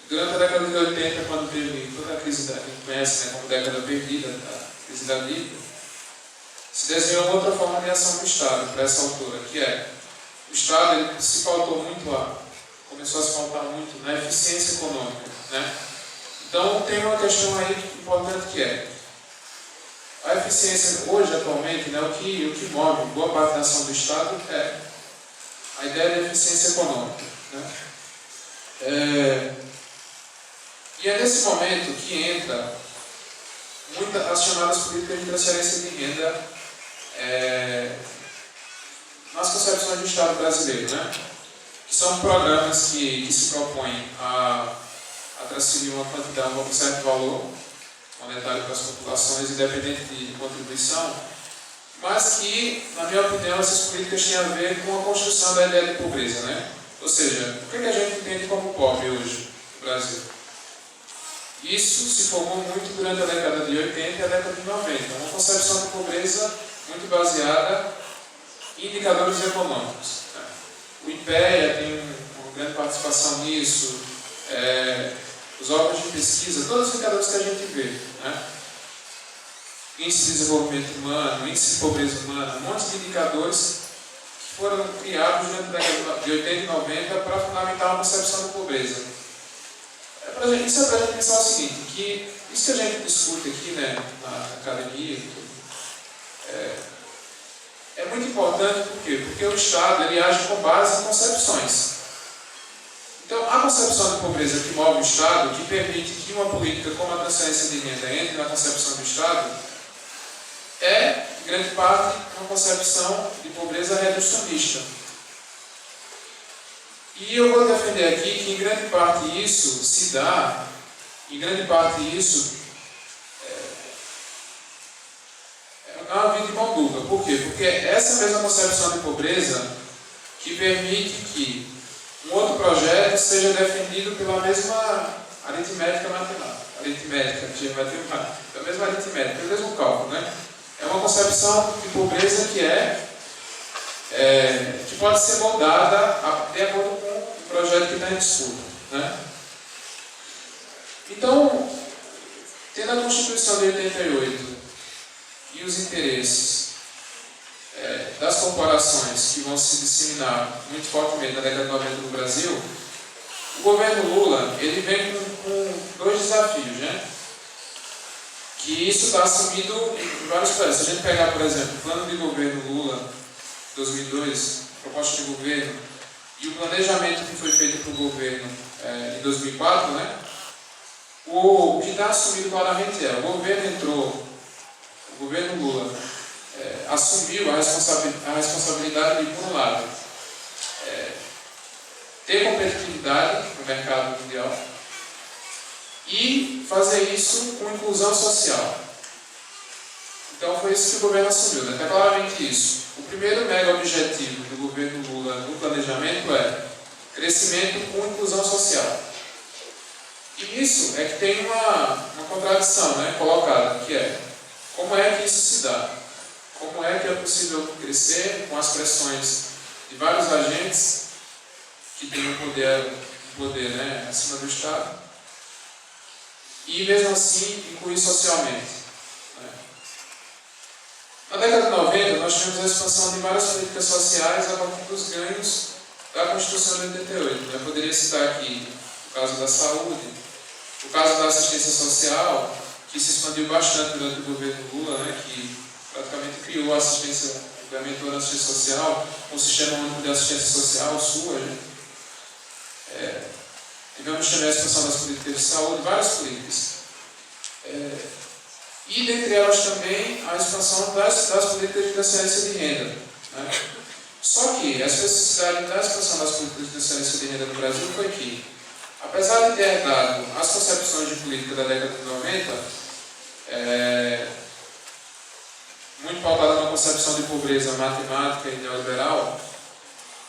Speaker 3: Durante a década de 80, quando teve toda a crise que a gente conhece, né, como década perdida, a crise da dívida, se desenhou outra forma de ação do Estado, para essa autora, que é o Estado ele se pautou muito começou a se pautar muito na eficiência econômica, né? Então tem uma questão aí importante que é a eficiência hoje, atualmente, né, o que move boa parte da ação do Estado é a ideia de eficiência econômica, né? E é nesse momento que entra as chamadas políticas de transferência de renda nas concepções do Estado brasileiro, né? Que são programas que se propõem a transferir uma quantidade, um certo valor monetário para as populações, independente de contribuição, mas que, na minha opinião, essas políticas têm a ver com a construção da ideia de pobreza, né? Ou seja, o que a gente entende como pobre hoje no Brasil? Isso se formou muito durante a década de 80 e a década de 90, uma concepção de pobreza muito baseada em indicadores econômicos, né? O IPEA tem uma grande participação nisso, os órgãos de pesquisa, todos os indicadores que a gente vê, né? Índice de desenvolvimento humano, índice de pobreza humana, um monte de indicadores que foram criados durante a década de 80 e 90 para fundamentar uma concepção de pobreza. Isso é para a gente pensar o seguinte, que isso que a gente discute aqui, né, na academia, é muito importante, por quê? Porque o Estado ele age com base em concepções. Então, a concepção de pobreza que move o Estado, que permite que uma política como a transferência de renda entre na concepção do Estado, é, em grande parte, uma concepção de pobreza reducionista. E eu vou defender aqui que, em grande parte, isso se dá, em grande parte, isso é uma via de mão dupla. Por quê? Porque essa mesma concepção de pobreza que permite que um outro projeto seja defendido pela mesma aritmética matemática, pela mesma aritmética, pelo mesmo cálculo, né? É uma concepção de pobreza que pode ser moldada de acordo com o projeto que está em disputa, né? Então, Tendo a Constituição de 88 e os interesses das corporações que vão se disseminar muito fortemente na década de 90 no Brasil, o governo Lula ele vem com dois desafios, né? Que isso está assumido em vários países. Se a gente pegar, por exemplo, o plano de governo Lula 2002, proposta de governo, e o planejamento que foi feito para o governo em 2004, né? O que está assumido claramente o governo Lula assumiu a responsabilidade de, por um lado, ter competitividade no mercado mundial e fazer isso com inclusão social. Então foi isso que o governo assumiu, né? Está claramente isso. O primeiro mega objetivo do governo Lula no planejamento é crescimento com inclusão social. E nisso é que tem uma contradição, né, colocada, que é como é que isso se dá? Como é que é possível crescer com as pressões de vários agentes que têm um poder, né, acima do Estado e mesmo assim incluir socialmente, né? Na década de 90 nós tivemos a expansão de várias políticas sociais a partir dos ganhos da Constituição de 88. Eu poderia citar aqui o caso da saúde, o caso da assistência social, que se expandiu bastante durante o governo Lula, né, que praticamente criou a assistência, implementou a assistência social, o Sistema Único de Assistência Social, o SUAS, né? Tivemos também a expansão das políticas de saúde, várias políticas. E dentre elas também a expansão das políticas de transferência de renda, né? Só que a especificidade da expansão das políticas de transferência de renda no Brasil foi que, apesar de ter herdado as concepções de política da década de 90, muito pautada na concepção de pobreza matemática e neoliberal,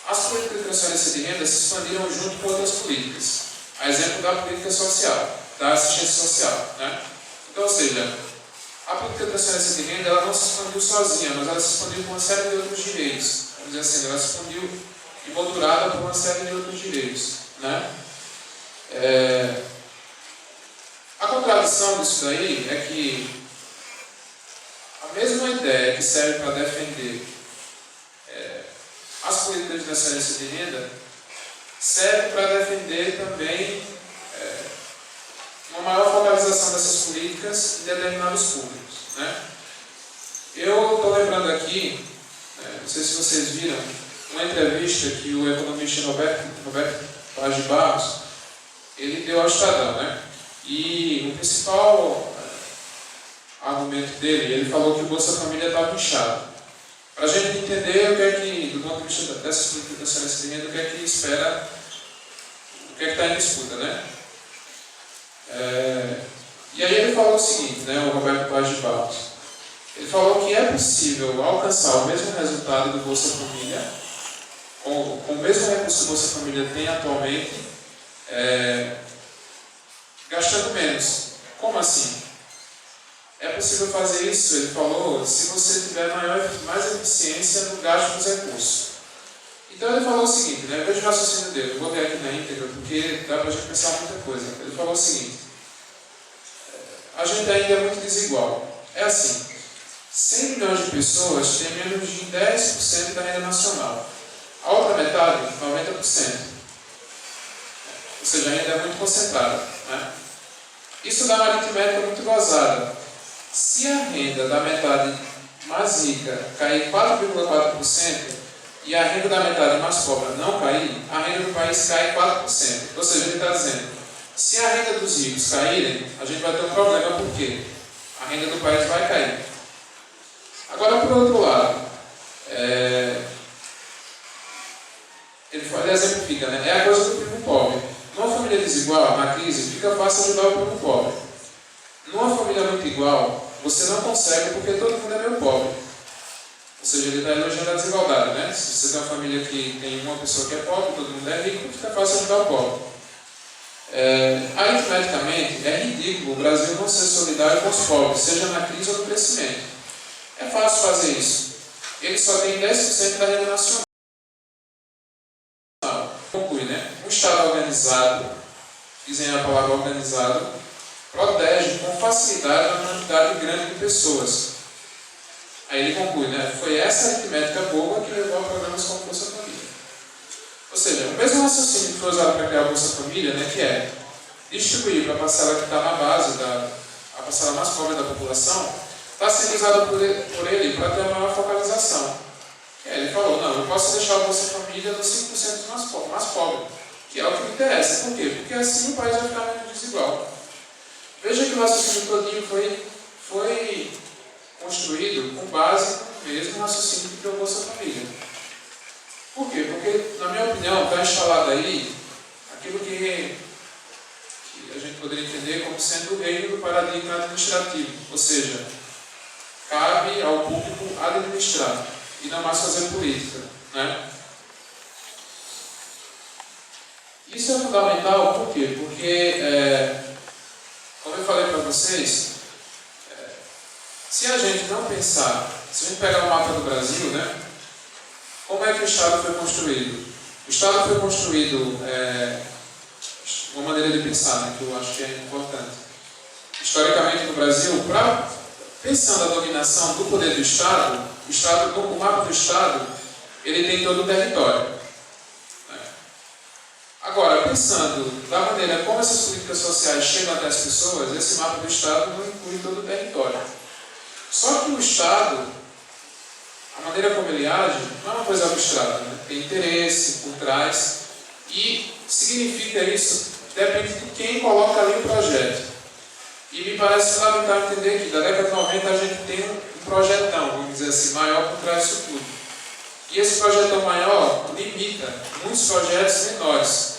Speaker 3: as políticas de transferência de renda se expandiram junto com outras políticas. A exemplo da política social, da assistência social, né? Então, ou seja, a política de transferência de renda ela não se expandiu sozinha, mas ela se expandiu com uma série de outros direitos. Vamos dizer assim, ela se expandiu emoldurada por uma série de outros direitos, né? A contradição disso daí é que a mesma ideia que serve para defender as políticas de transferência de renda serve para defender também uma maior focalização dessas políticas em determinados públicos, né? Eu estou lembrando aqui, não sei se vocês viram, uma entrevista que o economista Roberto Paz de Barros ele deu ao Estadão, né? E o principal argumento dele, ele falou que o Bolsa Família estava inchado. Para a gente entender o que é que, do ponto de vista dessas políticas de transferência de renda, o que é que espera, o que é que está em disputa, né? E aí ele falou o seguinte, né, o Roberto Paz de Barros, ele falou que é possível alcançar o mesmo resultado do Bolsa Família, com o mesmo recurso que o Bolsa Família tem atualmente, gastando menos. Como assim? É possível fazer isso, ele falou, se você tiver mais eficiência no gasto dos recursos. Então ele falou o seguinte, né, veja o raciocínio dele, eu vou ler aqui na íntegra, porque dá para a gente pensar muita coisa. Ele falou o seguinte, a gente ainda é muito desigual. É assim, 100 milhões de pessoas têm menos de 10% da renda nacional. A outra metade, 90%. Ou seja, ainda é muito concentrada, né? Isso dá uma aritmética muito vazada. Se a renda da metade mais rica cair 4,4% e a renda da metade mais pobre não cair, a renda do país cai 4%. Ou seja, ele está dizendo, se a renda dos ricos caírem, a gente vai ter um problema, porque a renda do país vai cair. Agora, por outro lado, ele exemplifica, né? É a coisa do primo pobre. Numa família desigual, na crise, fica fácil ajudar o primo pobre. Numa família muito igual, você não consegue porque todo mundo é meio pobre. Ou seja, ele está elogiando a desigualdade, né? Se você tem uma família que tem uma pessoa que é pobre, todo mundo é rico, fica fácil ajudar o pobre. Aritmeticamente, é ridículo o Brasil não ser solidário com os pobres, seja na crise ou no crescimento. É fácil fazer isso. Ele só tem 10% da renda nacional. Conclui, né? Um Estado organizado, dizem a palavra organizado, protege com facilidade uma quantidade grande de pessoas. Aí ele conclui, né? Foi essa aritmética boba que levou a programas como Bolsa Família. Ou seja, o mesmo raciocínio que foi usado para criar a Bolsa Família, né, que é distribuir para a parcela que está na base, a parcela mais pobre da população, está sendo usado por ele para ter uma maior focalização. Ele falou, não, eu posso deixar a Bolsa Família nos 5% mais pobre, que é o que me interessa. Por quê? Porque assim o país vai ficar menos desigual. Veja que o raciocínio todinho foi construído com base no mesmo raciocínio que criou a Bolsa Família. Por quê? Porque, na minha opinião, está instalado aí aquilo que a gente poderia entender como sendo o reino do paradigma administrativo, ou seja, cabe ao público administrar e não mais fazer política, né? Isso é fundamental, por quê? Porque, como eu falei para vocês, se a gente não pensar, se a gente pegar o mapa do Brasil, né, como é que o Estado foi construído? O Estado foi construído, uma maneira de pensar, né, que eu acho que é importante. Historicamente no Brasil, pensando a dominação do poder do Estado, o mapa do Estado, ele tem todo o território. Né? Agora, pensando da maneira como essas políticas sociais chegam até as pessoas, esse mapa do Estado não inclui todo o território. Só que o Estado, a maneira como ele age, não é uma coisa abstrata, né? Tem interesse por trás e significa isso, depende de quem coloca ali o projeto. E me parece fundamental entender que da década de 90 a gente tem um projetão, vamos dizer assim, maior por trás disso tudo. E esse projetão maior limita muitos projetos menores.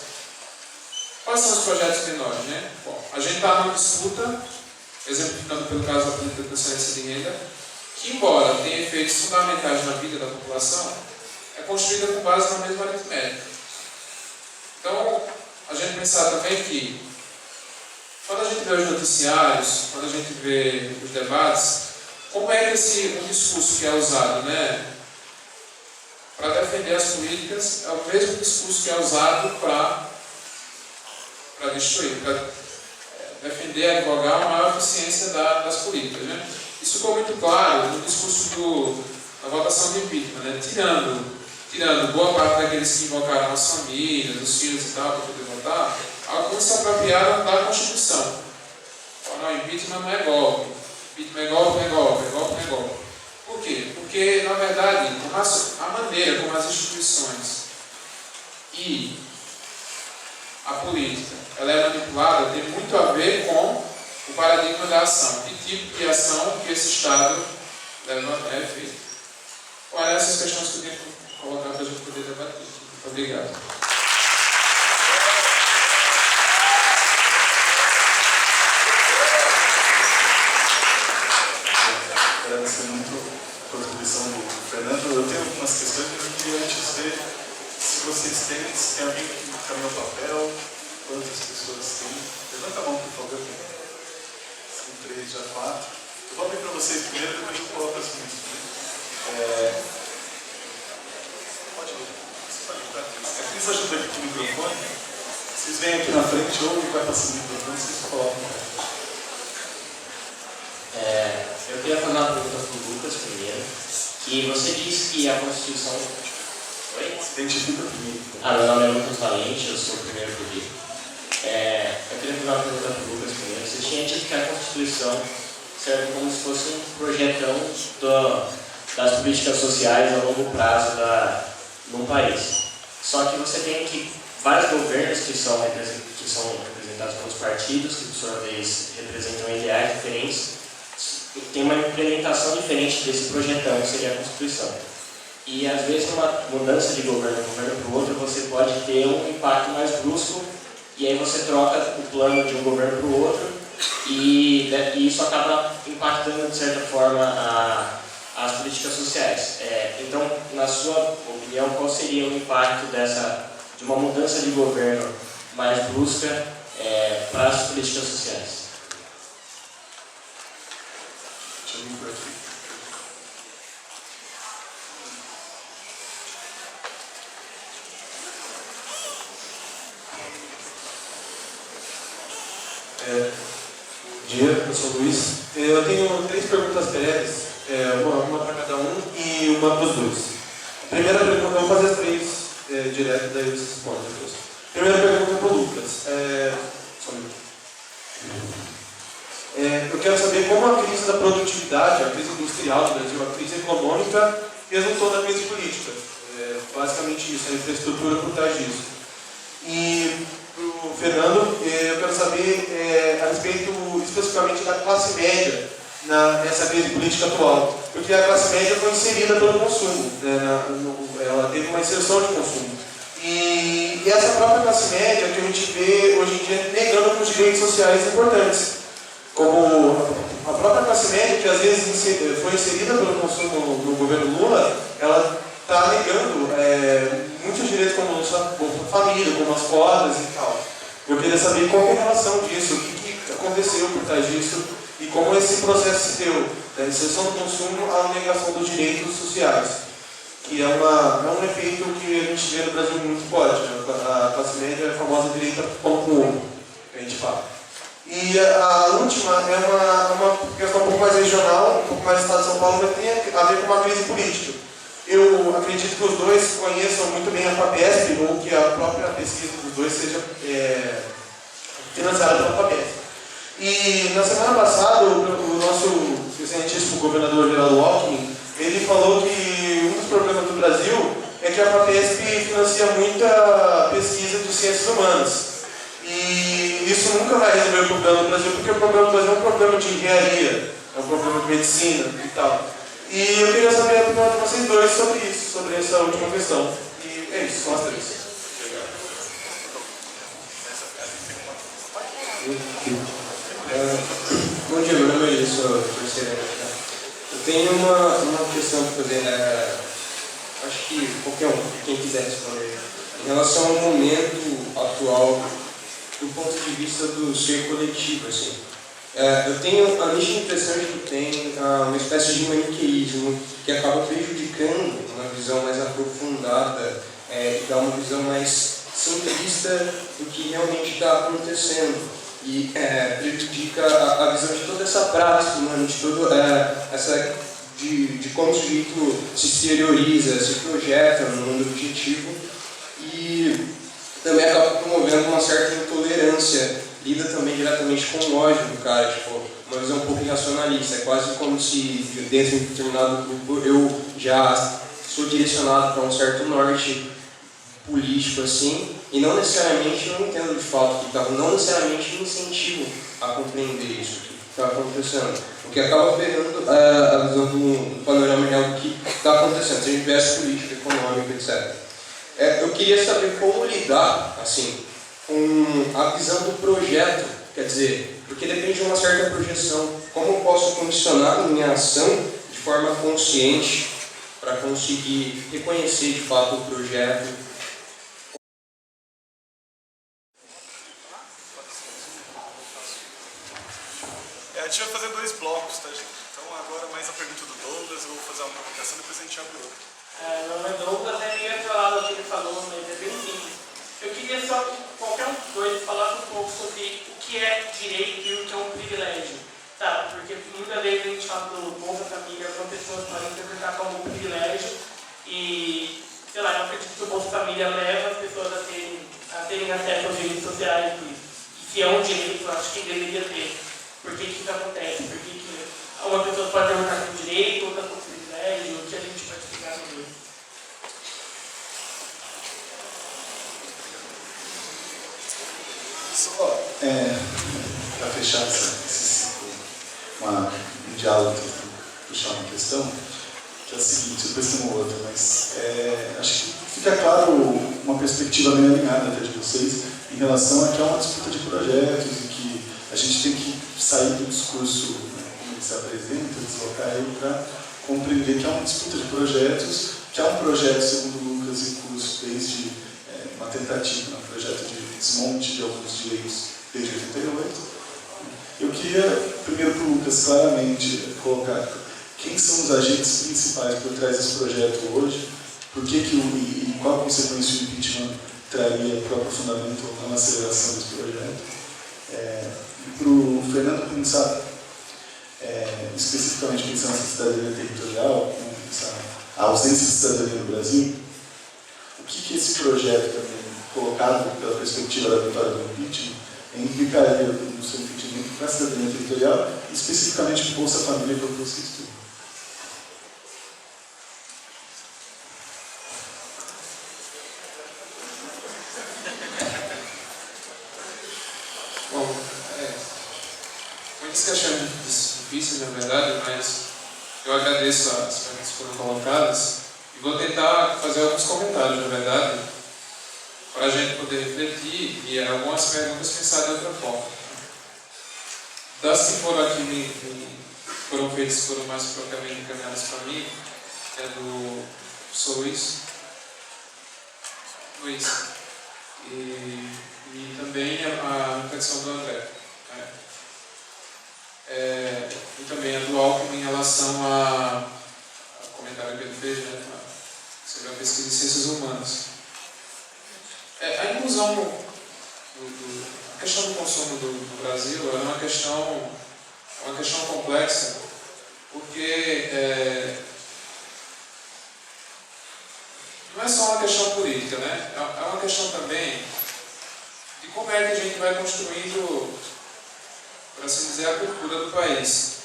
Speaker 3: Quais são os projetos menores, né? Bom, a gente está numa disputa, exemplificando pelo caso da política de transferência de renda, que, embora tenha efeitos fundamentais na vida da população, é construída com base na mesma aritmética. Então, a gente pensar também que, quando a gente vê os noticiários, quando a gente vê os debates, como é que o discurso que é usado, né, para defender as políticas é o mesmo discurso que é usado para destruir, para defender, advogar uma maior eficiência das políticas, né? Isso ficou muito claro no discurso da votação do impeachment, né? Tirando boa parte daqueles que invocaram as famílias, os filhos e tal, para poder votar, alguns se apropriaram da Constituição. Falaram, não, impeachment não é golpe. Impeachment é golpe, é golpe, é golpe, é golpe. Por quê? Porque, na verdade, a maneira como as instituições e a política ela é manipulada tem muito a ver com o paradigma da ação. Que tipo de ação que esse Estado leva a efeito. Olha, essas questões que eu tenho que colocar para a gente poder debater. Muito obrigado.
Speaker 1: Agradecer muito a contribuição do Fernando. Eu tenho algumas questões, mas eu queria antes ver se vocês têm, se tem alguém que encaminhou papel, quantas pessoas têm. Levanta a mão, por favor. São 3, já 4. Eu vou abrir para vocês primeiro, depois eu coloco as minhas. Pode ir. A Cris ajuda aqui com o microfone. Vocês vêm aqui na frente ou vai passando o microfone, vocês colocam.
Speaker 4: Eu queria fazer uma pergunta para o Lucas primeiro, que você disse que a Constituição... Oi?
Speaker 1: Se identifica primeiro.
Speaker 4: Meu nome é Lucas Valente, eu sou o primeiro pedido. Eu queria fazer uma pergunta para o Lucas primeiro. Você tinha dito que a Constituição serve como se fosse um projetão das políticas sociais a longo prazo num país. Só que você tem aqui vários governos que são representados pelos partidos, que por sua vez representam ideais diferentes, tem uma implementação diferente desse projetão, que seria a Constituição. E às vezes uma mudança de governo de um governo para o outro, você pode ter um impacto mais brusco, e aí você troca o plano de um governo para o outro, e isso acaba impactando de certa forma as políticas sociais. Então, na sua opinião, qual seria o impacto de uma mudança de governo mais brusca para as políticas sociais?
Speaker 1: Deixa eu vir por aqui.
Speaker 5: dia, eu sou o Luiz. Eu tenho 3 perguntas breves, uma para cada um e uma para os dois. Primeira pergunta, eu vou fazer as 3 direto, daí vocês respondem depois. Primeira pergunta para o Lucas. Só um minuto. Eu quero saber como a crise da produtividade, a crise industrial do Brasil, a crise econômica, resultou na crise política. Basicamente isso, a infraestrutura por trás disso. E para o Fernando, eu quero saber a respeito especificamente da classe média nessa crise política atual. Porque a classe média foi inserida pelo consumo, ela teve uma inserção de consumo. E essa própria classe média que a gente vê hoje em dia negando alguns direitos sociais importantes. Como a própria classe média, que às vezes foi inserida pelo consumo no governo Lula, ela está negando muitos direitos como a família, como as cotas e tal. Eu queria saber qual é a relação disso, o que aconteceu por trás disso e como esse processo se deu, da inserção do consumo à negação dos direitos sociais, que é um efeito que a gente vê no Brasil muito forte. A classe média é a famosa direita pão com ovo, que a gente fala. E a última é uma questão um pouco mais regional, um pouco mais do estado de São Paulo, mas tem a ver com uma crise política. Eu acredito que os dois conheçam muito bem a FAPESP, ou que a própria pesquisa dos dois seja financiada pela FAPESP. E na semana passada, o nosso excelentíssimo governador Geraldo Alckmin, ele falou que um dos problemas do Brasil é que a FAPESP financia muita pesquisa de ciências humanas. E isso nunca vai resolver o problema do Brasil, porque o problema do Brasil é um problema de engenharia, é um problema de medicina e tal. E eu queria saber a opinião de vocês dois sobre isso, sobre essa última questão. E é isso, são as 3.
Speaker 6: Bom dia, meu nome é Elias, sou terceira. Eu tenho uma questão para fazer, acho que qualquer um, quem quiser responder, em relação ao momento atual, do ponto de vista do ser coletivo, assim. Eu tenho a nítida impressão de que tem uma espécie de maniqueísmo que acaba prejudicando uma visão mais aprofundada e dá uma visão mais simplista do que realmente está acontecendo. E prejudica a visão de toda essa prática humana, de toda de como o sujeito se exterioriza, se projeta no mundo objetivo e também acaba promovendo uma certa intolerância, lida também diretamente com o ódio do cara, tipo, uma visão um pouco irracionalista. É quase como se dentro de um determinado grupo eu já sou direcionado para um certo norte político assim, e não necessariamente eu entendo de fato que não necessariamente me incentivo a compreender isso que está acontecendo, o que acaba pegando a visão do panorama real do que está acontecendo, seja diverso político, econômico, etc. Eu queria saber como lidar assim, com a visão do projeto, quer dizer, porque depende de uma certa projeção, como eu posso condicionar a minha ação de forma consciente para conseguir reconhecer de fato o projeto.
Speaker 1: A gente vai fazer 2 blocos, tá, gente? Então agora mais a pergunta do Douglas, eu vou fazer uma provocação, depois a gente abre outro.
Speaker 4: Meu nome é Douglas, eu ia falar do que ele falou, mas é bem simples. Eu queria só que qualquer um dos dois falasse um pouco sobre o que é direito e o que é um privilégio, sabe? Porque muitas vezes a gente fala do Bolsa Família, algumas pessoas podem interpretar como um privilégio e, sei lá, eu acredito que o Bolsa Família leva as pessoas a terem acesso aos direitos sociais e se é um direito, eu acho que deveria ter. Por que isso acontece? Por que uma pessoa pode perguntar com direito, outra com privilégio, o que a gente pode explicar sobre isso?
Speaker 1: Só para fechar um diálogo, puxar uma questão, que é a seguinte, depois tem uma outra, mas acho que fica claro uma perspectiva meio alinhada até de vocês em relação a que é uma disputa de projetos e que a gente tem que sair do discurso, né, como ele se apresenta, deslocar ele para compreender que é uma disputa de projetos, que é um projeto, segundo Lucas em curso, desde uma tentativa, um projeto de desmonte de alguns direitos desde 88. Eu queria, primeiro para o Lucas, claramente colocar quem são os agentes principais por trás desse projeto hoje, por que e qual consequência o impeachment traria para o aprofundamento ou não aceleração desse projeto. para o Fernando pensar, especificamente pensando nessa cidadania territorial, a ausência de cidadania no Brasil, o que esse projeto também, colocado pela perspectiva da vitória do impeachment, implicaria no seu entendimento para a cidadania territorial, especificamente para o Bolsa Família, que é o que você estuda?
Speaker 3: Bom, muitas questões difíceis, na verdade, mas eu agradeço as perguntas que foram colocadas e vou tentar fazer alguns comentários, na verdade, para a gente poder refletir e algumas perguntas pensar de outra forma. Das que foram aqui foram feitas, foram mais propriamente encaminhadas para mim, do sou Luiz. E também a reflexão do André. E também a do Alckmin em relação ao comentário que ele fez, sobre a pesquisa de ciências humanas. A inclusão, a questão do consumo do Brasil é uma questão complexa, porque não é só uma questão política, né? É uma questão também de como é que a gente vai construindo, por assim dizer, a cultura do país.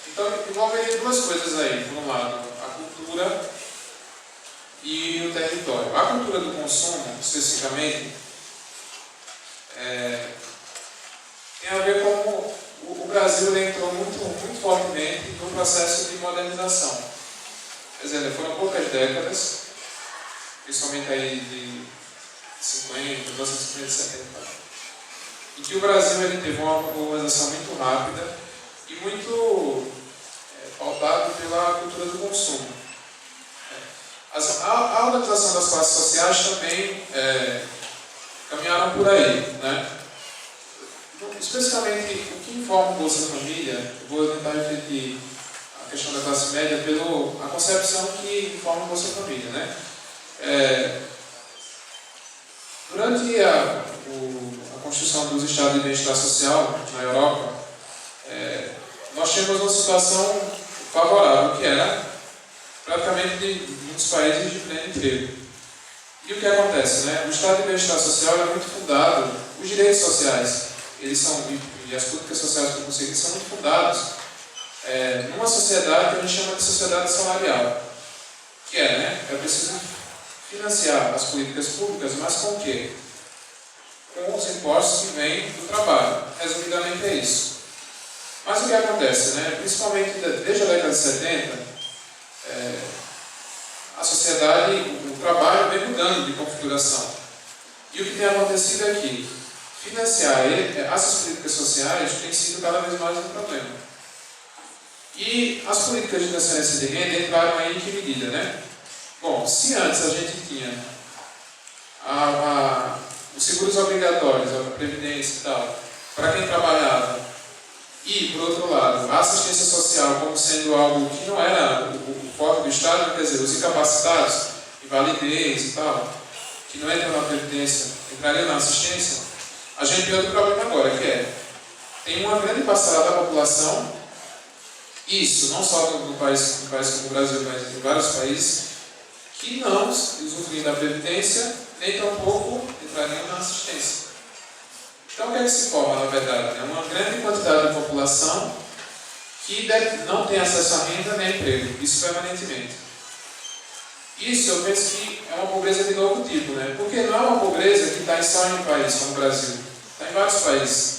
Speaker 3: Então, envolveria duas coisas aí. Por um lado, a cultura e o território. A cultura do consumo, especificamente, tem a ver com o Brasil entrou muito fortemente no processo de modernização. Quer dizer, foram poucas décadas, principalmente aí de 50, 1950, 70, em que o Brasil ele teve uma urbanização muito rápida e muito pautado pela cultura do consumo. A organização das classes sociais também caminharam por aí, né? Especificamente, o que informa o Bolsa Família, eu vou tentar refletir a questão da classe média pela concepção que informa o Bolsa Família, né? Durante a construção dos estados de bem-estar social na Europa, nós tínhamos uma situação favorável, que era praticamente de muitos países de pleno emprego. E o que acontece, né? O estado de bem-estar social é muito fundado, os direitos sociais, eles são, e as políticas sociais que eu consegui são muito fundados numa sociedade que a gente chama de sociedade salarial, que né? É preciso financiar as políticas públicas, mas com o quê? Com os impostos que vêm do trabalho. Resumidamente é isso. Mas o que acontece, né? Principalmente desde a década de 70, a sociedade, o trabalho vem mudando de configuração. E o que tem acontecido é que financiar essas políticas sociais tem sido cada vez mais um problema. E as políticas de transferência de renda entraram aí em que medida, né? Bom, se antes a gente tinha os seguros obrigatórios, a previdência e tal, para quem trabalhava, e, por outro lado, a assistência social como sendo algo que não era o foco do Estado, quer dizer, os incapacitados, invalidez e tal, que não entram na previdência, entrariam na assistência, a gente tem outro problema agora, que tem uma grande parcela da população, isso não só no país como o Brasil, mas em vários países, que não usufruem da previdência, nem tampouco entrariam na assistência. Então, o que é que se forma, na verdade? É uma grande quantidade de população que não tem acesso à renda nem emprego, isso permanentemente. Isso eu penso que é uma pobreza de novo tipo, né? Porque não é uma pobreza que está só em um país, como o Brasil, está em vários países.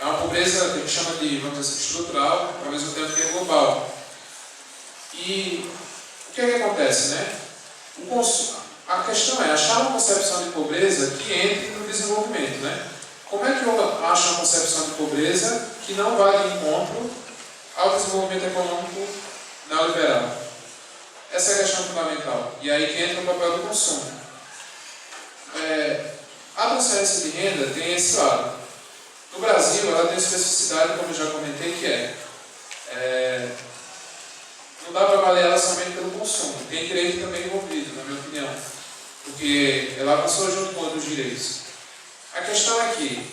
Speaker 3: É uma pobreza que a gente chama de, vamos dizer assim, estrutural, ao mesmo tempo que é global. E o que é que acontece, né? A questão é achar uma concepção de pobreza que entre no desenvolvimento, né? Como é que eu acho uma concepção de pobreza que não vai de encontro ao desenvolvimento econômico neoliberal? Essa é a questão fundamental. E aí que entra o papel do consumo. A transferência de renda tem esse lado. No Brasil, ela tem especificidade, como eu já comentei, que não dá para avaliar ela somente pelo consumo. Tem direito também envolvido, na minha opinião. Porque ela avançou junto com outros direitos. A questão é que,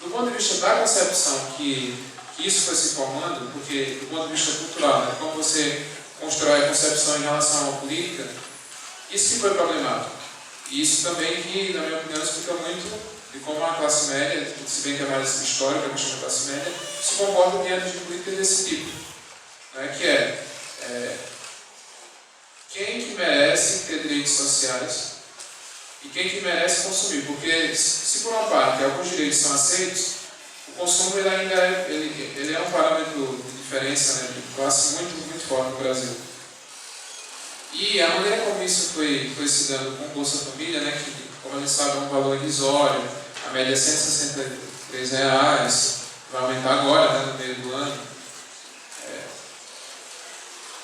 Speaker 3: Do ponto de vista da concepção que isso foi se formando, porque do ponto de vista cultural, né, como você constrói a concepção em relação à política, isso que foi problemático. E isso também que, na minha opinião, explica muito de como a classe média, se bem que é mais histórica, a questão da classe média, se comporta diante de políticas desse tipo. Né, que quem que merece ter direitos sociais e quem que merece consumir. Porque, se por uma parte alguns direitos são aceitos, o consumo ele ainda ele é um parâmetro de diferença, né, de classe muito forte no Brasil. E a maneira como isso foi se dando com o Bolsa Família, né, que, como a gente sabe, é um valor irrisório, a média é R$ 163, vai aumentar agora, né, no meio do ano.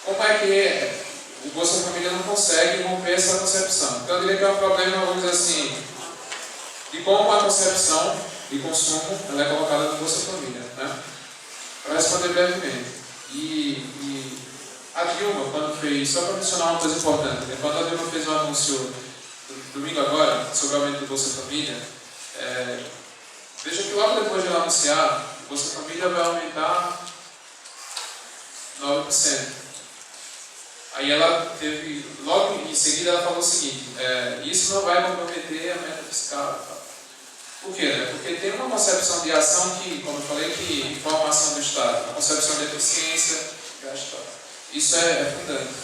Speaker 3: Como é que o Bolsa Família não consegue romper essa concepção? Então, eu diria que é um problema, vamos dizer assim, de como a concepção de consumo ela é colocada no Bolsa Família. Né? Para responder brevemente. E a Dilma, quando fez, só para mencionar uma coisa importante, né? Quando a Dilma fez um anúncio domingo agora sobre o aumento do Bolsa Família, veja que logo depois de ela anunciar, o Bolsa Família vai aumentar 9%. Aí ela teve, logo em seguida ela falou o seguinte, isso não vai comprometer a meta fiscal. Por quê? Né? Porque tem uma concepção de ação que, como eu falei, que informa a ação do Estado, a concepção de eficiência, gasto. Isso é fundante.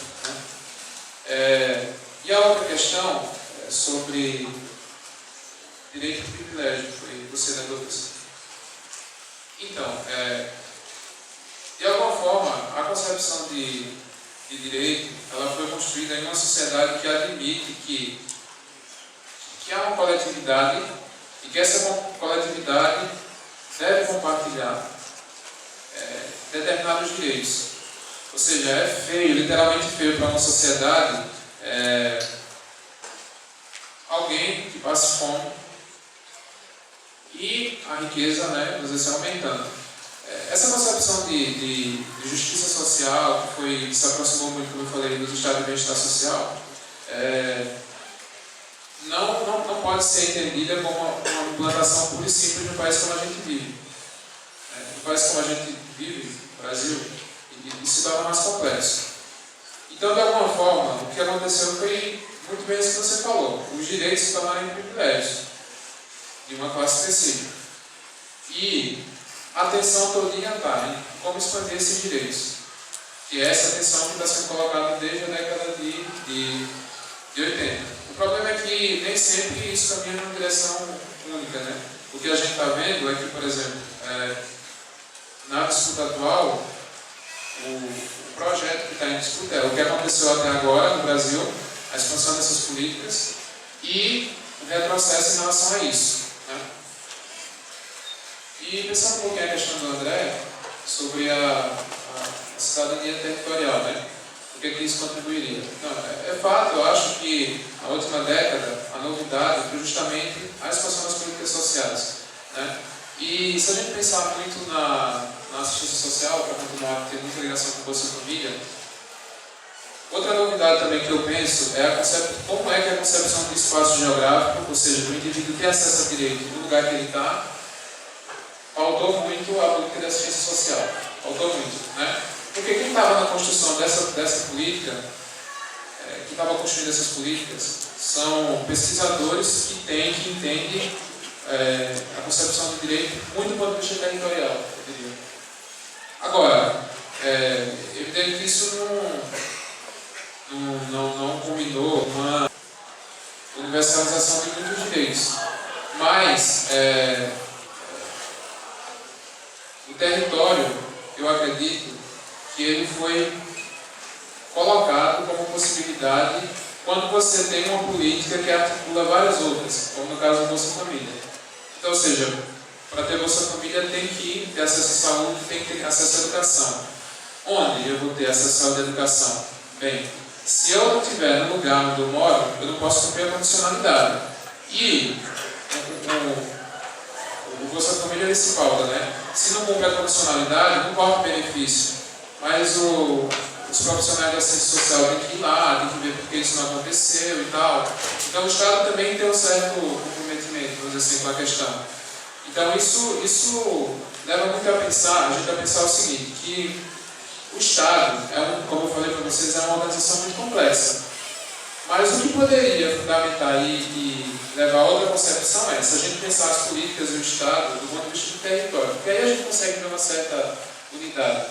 Speaker 3: Né? E a outra questão é sobre direito de privilégio, foi você, né, Lucas? Então, de alguma forma, a concepção de direito, ela foi construída em uma sociedade que admite que há uma coletividade e que essa coletividade deve compartilhar determinados direitos. Ou seja, é feio, literalmente feio para uma sociedade alguém que passe fome e a riqueza, né, às vezes aumentando. Essa concepção de justiça social, que se aproximou muito, como eu falei, do estado de bem-estar social, não pode ser entendida como uma implantação pura e simples no país como a gente vive. No país como a gente vive, no Brasil, isso se torna mais complexo. Então, de alguma forma, o que aconteceu foi muito bem isso que você falou. Os direitos se tornaram privilégios de uma classe específica. E a atenção todinha está em como expandir esses direitos. Que é essa atenção que está sendo colocada desde a década de 80. O problema é que nem sempre isso caminha numa direção única. Né? O que a gente está vendo é que, por exemplo, na disputa atual, o projeto que está em disputa é o que aconteceu até agora no Brasil, a expansão dessas políticas e o retrocesso em relação a isso. Né? E pensando um pouquinho a questão do André, sobre a cidadania territorial, né? O que isso contribuiria? Não, é fato, eu acho que na última década a novidade foi justamente a expansão das políticas sociais. Né? E se a gente pensar muito na assistência social, para continuar tendo muita ligação com o Bolsa Família, outra novidade também que eu penso é como é que a concepção do espaço geográfico, ou seja, do indivíduo ter acesso a direito no lugar que ele está, faltou muito a política de assistência social. Faltou muito, né? Porque quem estava na construção dessa política, quem estava construindo essas políticas, são pesquisadores que entendem a concepção do direito muito do ponto de vista territorial, eu diria. Agora, é evidente que isso não combinou uma universalização de muitos direitos. Mas o território, eu acredito que ele foi colocado como possibilidade quando você tem uma política que articula várias outras, como no caso do Bolsa Família. Então, ou seja, para ter Bolsa Família tem que ter acesso à saúde, tem que ter acesso à educação. Onde eu vou ter acesso à educação? Bem, se eu não estiver no lugar onde eu moro, eu não posso cumprir a condicionalidade. E o Bolsa Família ele se pauta, né? Se não cumpre a condicionalidade, não corre o benefício. Mas os profissionais da assistência social têm que ir lá, têm que ver por que isso não aconteceu e tal. Então o Estado também tem um certo comprometimento, vamos dizer assim, com a questão. Então isso leva muito a gente a pensar o seguinte, que o Estado, como eu falei para vocês, é uma organização muito complexa. Mas o que poderia fundamentar e levar a outra concepção é se a gente pensar as políticas e o Estado do ponto de vista do território, porque aí a gente consegue ver uma certa unidade.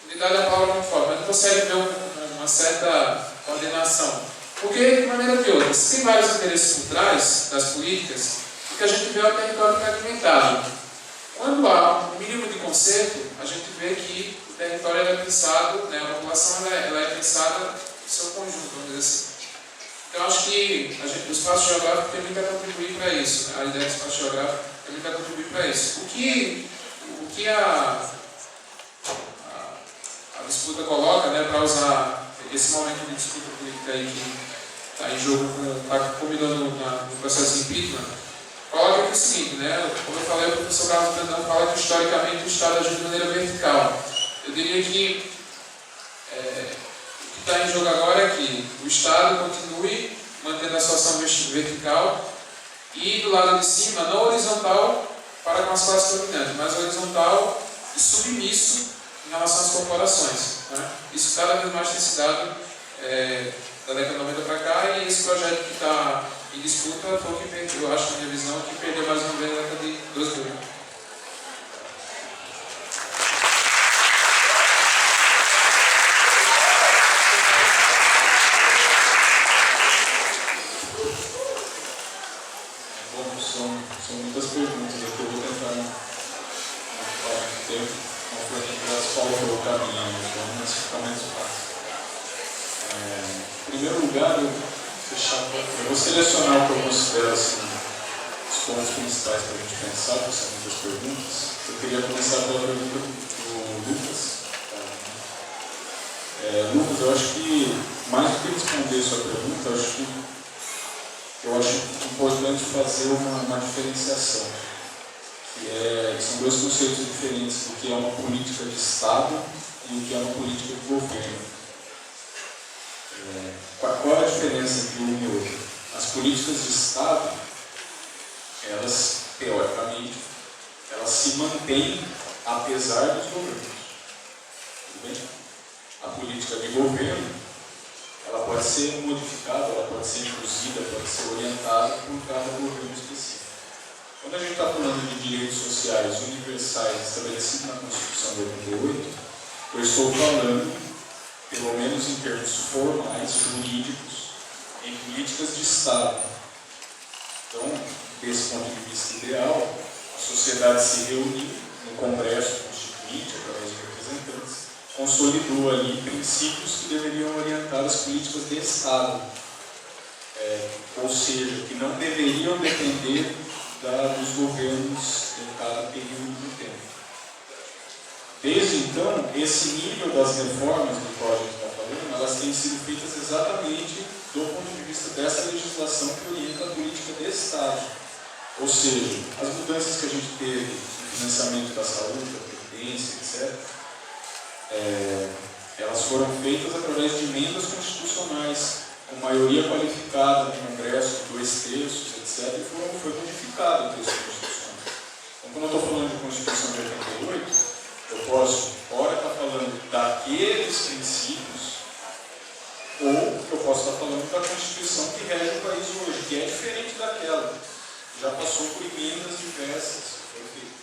Speaker 3: Unidade é uma palavra muito forte, mas a gente consegue ver uma certa coordenação. Porque, de maneira ou de outra, se tem vários interesses por trás das políticas, o que a gente vê é o território fragmentado. Quando há um mínimo de conserto, a gente vê que o território é pensado, né, a população ela é pensada no seu conjunto, vamos dizer assim. Então, acho que o espaço geográfico tem muito a contribuir para isso, né? A ideia do espaço geográfico tem muito a contribuir para isso. O que a disputa coloca, né, para usar esse momento de disputa política aí que está em jogo, está combinando no processo de impeachment, coloca aqui o seguinte, né, como eu falei, o professor Carlos Brandão fala que historicamente o Estado agiu de maneira vertical. Eu diria que o que está em jogo agora é que o Estado continue mantendo a sua ação vertical e do lado de cima, não horizontal para com as classes dominantes, mas horizontal e submisso em relação às corporações. Né? Isso cada vez mais tem se dado da década de 90 para cá, e esse projeto que está em disputa foi o que perdeu, eu acho, na minha visão, que perdeu mais uma vez na década de 2000.
Speaker 2: São muitas perguntas aqui, eu vou tentar não falar muito tempo, não foi das qual foi o caminho, então mas fica mais fácil. Em primeiro lugar, eu vou selecionar o que eu considero assim, os pontos principais para a gente pensar, porque são muitas perguntas. Eu queria começar pela pergunta do Lucas. Lucas, eu acho que, mais do que responder a sua pergunta, eu acho importante fazer uma diferenciação. Que são dois conceitos diferentes do que é uma política de Estado e o que é uma política de governo. Qual é a diferença entre um e outro? As políticas de Estado, elas, teoricamente, elas se mantêm apesar dos governos. Tudo bem? A política de governo, ela pode ser modificada, ela pode ser induzida, pode ser orientada por cada governo específico. Quando a gente está falando de direitos sociais universais estabelecidos na Constituição de 88, eu estou falando, pelo menos em termos formais, jurídicos, em políticas de Estado. Então, desse ponto de vista ideal, a sociedade se reuniu no Congresso Constituinte, através de representantes, consolidou ali princípios que deveriam orientar as políticas de Estado, ou seja, que não deveriam depender dos governos em cada período do tempo. Desde então, esse nível das reformas do qual a gente está falando, elas têm sido feitas exatamente do ponto de vista dessa legislação que orienta a política de Estado. Ou seja, as mudanças que a gente teve no financiamento da saúde, da previdência, etc., elas foram feitas através de emendas constitucionais, com maioria qualificada no Congresso, 2/3, etc., e foi modificado o texto constitucional. Então, quando eu estou falando de Constituição de 88, eu posso, ora, estar falando daqueles princípios, ou eu posso estar falando da Constituição que rege o país hoje, que é diferente daquela. Já passou por emendas diversas. Perfeito.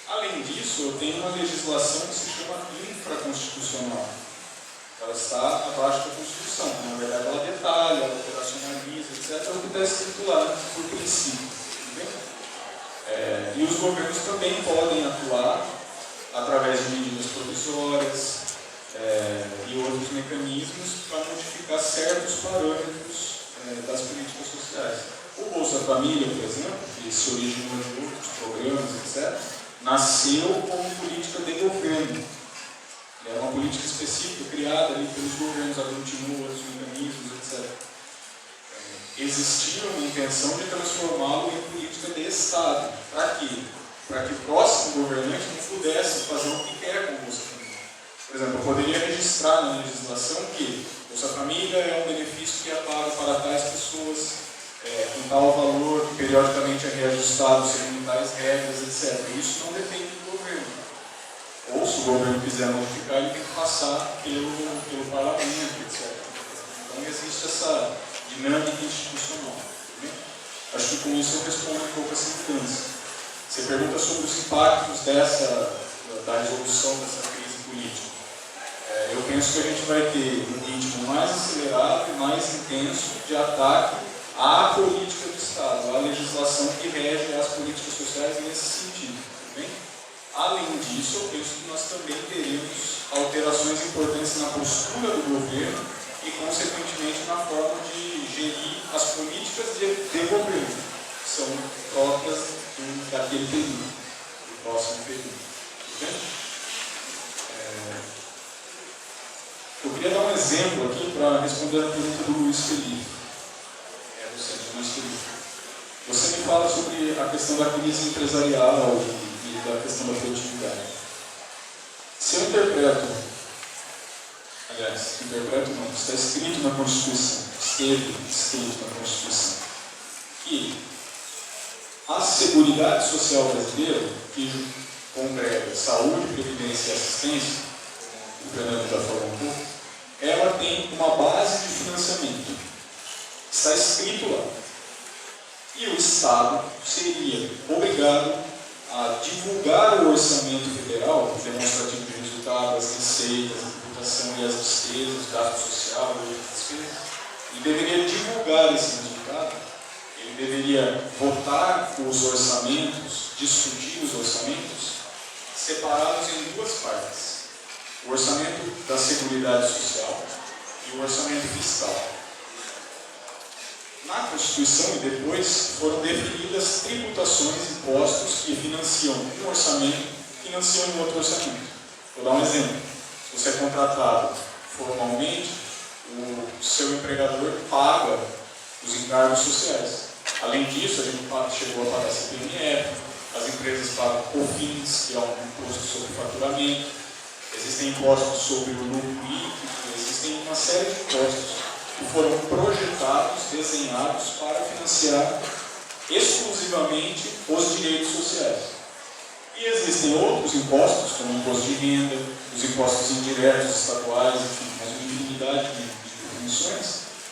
Speaker 2: Além disso, eu tenho uma legislação que se chama infraconstitucional. Ela está abaixo da Constituição. Na verdade, ela detalha, ela operacionaliza, etc. É o que está escrito lá por princípio. Tudo bem? E os governos também podem atuar através de medidas provisórias e outros mecanismos para modificar certos parâmetros das políticas sociais. O Bolsa Família, por exemplo, que se originou de outros programas, etc., nasceu como política de governo. Era uma política específica criada ali pelos governos, agglutinou outros mecanismos, etc. Existia uma intenção de transformá-lo em política de Estado. Para quê? Para que o próximo governante não pudesse fazer o que quer com o Bolsa Família. Por exemplo, eu poderia registrar na legislação que Bolsa Família é um benefício que é pago para tais pessoas com tal valor, que periodicamente é reajustado segundo tais regras, etc. Isso não depende do governo. Ou se o governo quiser modificar, ele tem que passar pelo parlamento, etc. Então existe essa dinâmica institucional. Acho que com isso eu respondo um pouco essa mudança. Você pergunta sobre os impactos da resolução dessa crise política. Eu penso que a gente vai ter um ritmo mais acelerado e mais intenso de ataque à política do Estado, à legislação que rege as políticas sociais nesse sentido. Tá bem? Além disso, eu penso que nós também teremos alterações importantes na postura do governo e, consequentemente, na forma de gerir as políticas de governo, que são próprias daquele período, do próximo período. Tá bem? Eu queria dar um exemplo aqui para responder a pergunta do Luiz Felipe. Você me fala sobre a questão da crise empresarial e da questão da produtividade. Se eu interpreto não, está escrito na Constituição, esteve escrito na Constituição, que a Seguridade Social brasileira, que congrega saúde, previdência e assistência, o Fernando já falou um pouco, ela tem uma base de financiamento. Está escrito lá. E o Estado seria obrigado a divulgar o orçamento federal, o demonstrativo de resultado, as receitas, a tributação e as despesas, o gasto social e outras despesas. Ele deveria divulgar esse resultado, ele deveria votar os orçamentos, discutir os orçamentos, separados em duas partes. O orçamento da Seguridade Social e o orçamento fiscal. Na Constituição e depois foram definidas tributações, impostos que financiam um orçamento, financiam um outro orçamento. Vou dar um exemplo. Se você é contratado formalmente, o seu empregador paga os encargos sociais. Além disso, a gente chegou a pagar CPMF, as empresas pagam COFINS, que é um imposto sobre faturamento, existem impostos sobre o lucro líquido, existem uma série de impostos que foram projetados, desenhados para financiar exclusivamente os direitos sociais. E existem outros impostos, como o imposto de renda, os impostos indiretos estaduais, enfim, uma infinidade de definições,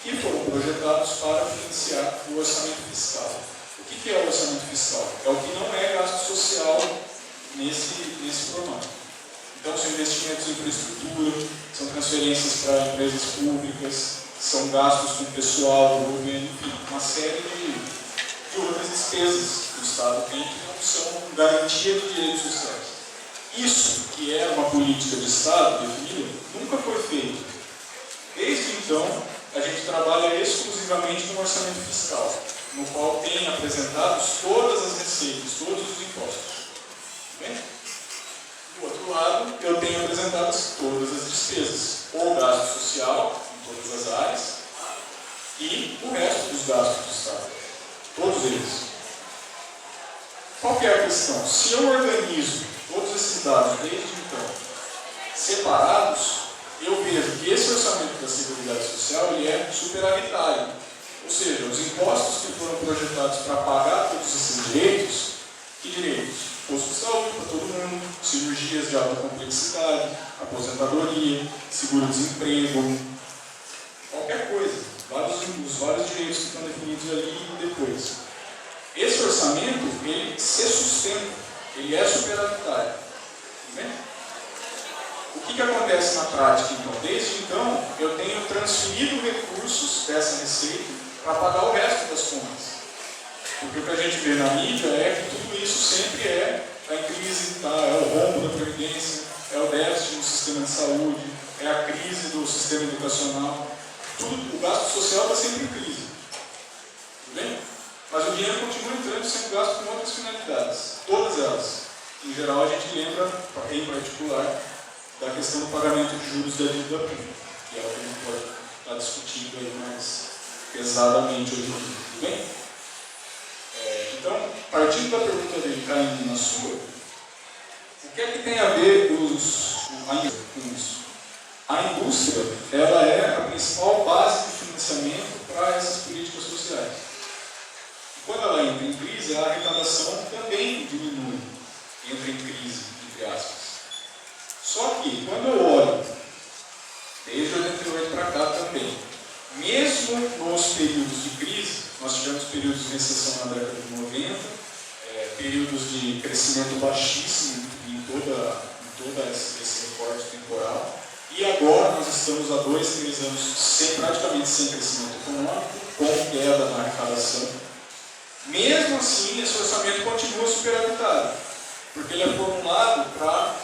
Speaker 2: que foram projetados para financiar o orçamento fiscal. O que é o orçamento fiscal? É o que não é gasto social nesse formato. Então, são investimentos em infraestrutura, são transferências para empresas públicas, são gastos com pessoal do governo, enfim, uma série de outras despesas que o Estado tem que não são garantia de direitos sociais. Isso, que é uma política de Estado definida, nunca foi feito. Desde então, a gente trabalha exclusivamente no orçamento fiscal, no qual tem apresentados todas as receitas, todos os impostos. Bem? Do outro lado, eu tenho apresentado todas as despesas, ou gasto social, em todas as áreas, e o resto dos gastos do Estado. Todos eles. Qual que é a questão? Se eu organizo todos esses dados desde então, separados, eu vejo que esse orçamento da Seguridade Social ele é superavitário. Ou seja, os impostos que foram projetados para pagar todos esses direitos, que direitos? Posto de saúde para todo mundo, cirurgias de alta complexidade, aposentadoria, seguro-desemprego, qualquer coisa, os vários direitos que estão definidos ali e depois. Esse orçamento, ele se sustenta, ele é superavitário. O que acontece na prática, então? Desde então, eu tenho transferido recursos dessa receita para pagar o resto das contas. Porque o que a gente vê na mídia é que tudo isso sempre está em crise, é o rombo da Previdência, é o déficit no sistema de saúde, é a crise do sistema educacional. O gasto social está sempre em crise. Tudo bem? Mas o dinheiro continua entrando sendo gasto com outras finalidades. Todas elas. Em geral, a gente lembra, em particular, da questão do pagamento de juros da dívida pública, que é o que a gente pode estar discutindo aí mais pesadamente hoje em dia. Tudo bem? Então, partindo da pergunta dele, caindo na sua, o que é que tem a ver com isso? A indústria, ela é a principal base de financiamento para essas políticas sociais. Quando ela entra em crise, a arrecadação também diminui, entra em crise, entre aspas. Só que, quando eu olho, desde 88 para cá também, mesmo nos períodos de crise, nós tivemos períodos de recessão na década de 90, períodos de crescimento baixíssimo em todo esse recorte temporal, e agora nós estamos há 2, 3 anos praticamente sem crescimento econômico, com queda na arrecadação. Mesmo assim, esse orçamento continua superavitário, porque ele é formulado para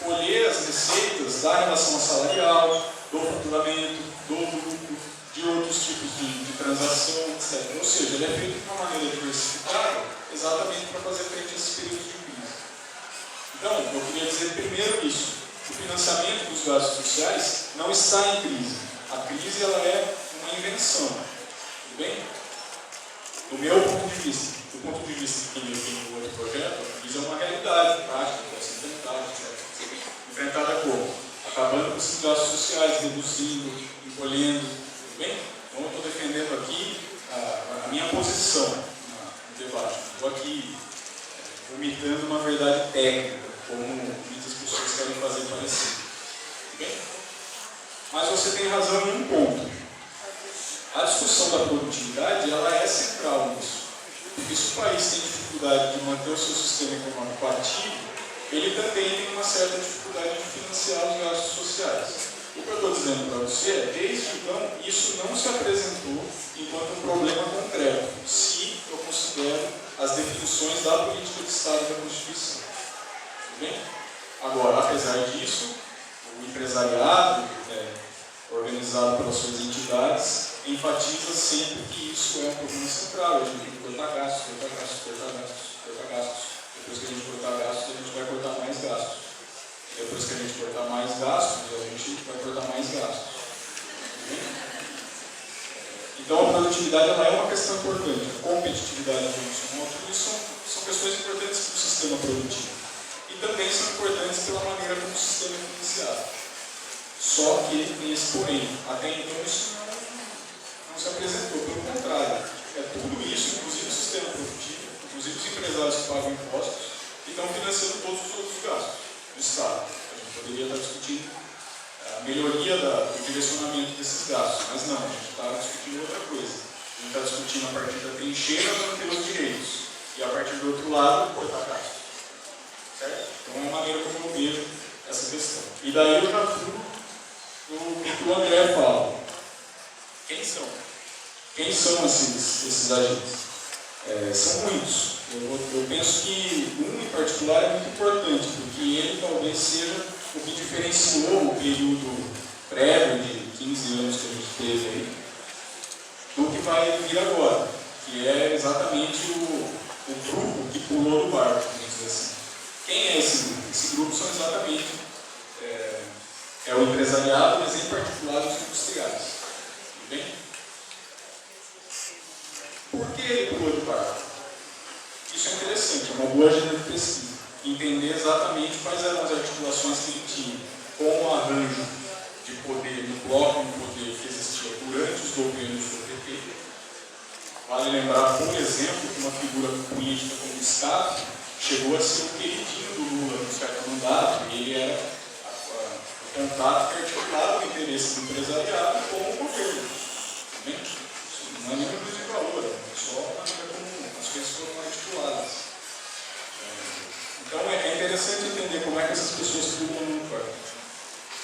Speaker 2: colher as receitas da relação salarial, do faturamento, do lucro, de outros tipos de transação, etc. Ou seja, ele é feito de uma maneira diversificada, exatamente para fazer frente a esses períodos de crise. Então, eu queria dizer primeiro isso. O financiamento dos gastos sociais não está em crise. A crise ela é uma invenção. Tudo bem? Do meu ponto de vista. Do ponto de vista de quem defende o outro projeto, a crise é uma realidade prática, que pode ser enfrentada, etc. Enfrentada como? Acabando com esses gastos sociais, reduzindo, encolhendo. Tudo bem? Então, eu estou defendendo aqui a minha posição no debate. Estou aqui vomitando uma verdade técnica, como muitas pessoas querem fazer parecer. Tudo bem? Mas você tem razão em um ponto. A discussão da produtividade ela é central nisso. Porque se o país tem dificuldade de manter o seu sistema econômico ativo, ele também tem uma certa dificuldade de financiar os gastos sociais. O que eu estou dizendo para você é, desde então, isso não se apresentou enquanto um problema concreto, se eu considero as definições da política de Estado da Constituição. Tudo bem? Agora, apesar disso, o empresariado, organizado pelas suas entidades, enfatiza sempre que isso é um problema central. A gente tem que cortar gastos, cortar gastos, cortar gastos, cortar gastos. Depois que a gente cortar gastos, a gente vai cortar mais gastos. Depois que a gente cortar mais gastos, a gente vai cortar mais gastos. Então a produtividade ela é uma questão importante. A competitividade internacional, tudo isso são questões importantes para o sistema produtivo. E também são importantes pela maneira como o sistema é financiado. Só que tem esse porém. Até então isso não se apresentou. Pelo contrário, é tudo isso, inclusive o sistema produtivo, inclusive os empresários que pagam impostos, e estão financiando todos os outros gastos do Estado. A gente poderia estar discutindo a melhoria do direcionamento desses gastos, mas não, a gente está discutindo outra coisa. A gente está discutindo a partir da trincheira manter os direitos, e a partir do outro lado, cortar gastos. Certo? Então é a maneira como eu vejo essa questão. E daí eu já fui no que o André fala. Quem são? Quem são esses agentes? São muitos. Eu penso que um em particular é muito importante, porque ele talvez seja o que diferenciou o período prévio de 15 anos que a gente teve aí, do que vai vir agora, que é exatamente o grupo que pulou do barco, vamos dizer assim. Quem é esse grupo? Esse grupo são exatamente o empresariado, mas em particular os industriais. Tudo bem? Por que ele pulou do barco? Isso é interessante, é uma boa agenda de pesquisa. Entender exatamente quais eram as articulações que ele tinha com o arranjo de poder, no bloco de poder que existia durante os governos do PT. Vale lembrar, por exemplo, que uma figura política como o Estado chegou a ser o queridinho do Lula no certo mandato, e ele era o contato que articulava o interesse do empresariado com o governo. Não é nenhum juízo de valor, é só a maneira como as coisas foram articuladas. Então é interessante entender como é que essas pessoas ficam no quarto.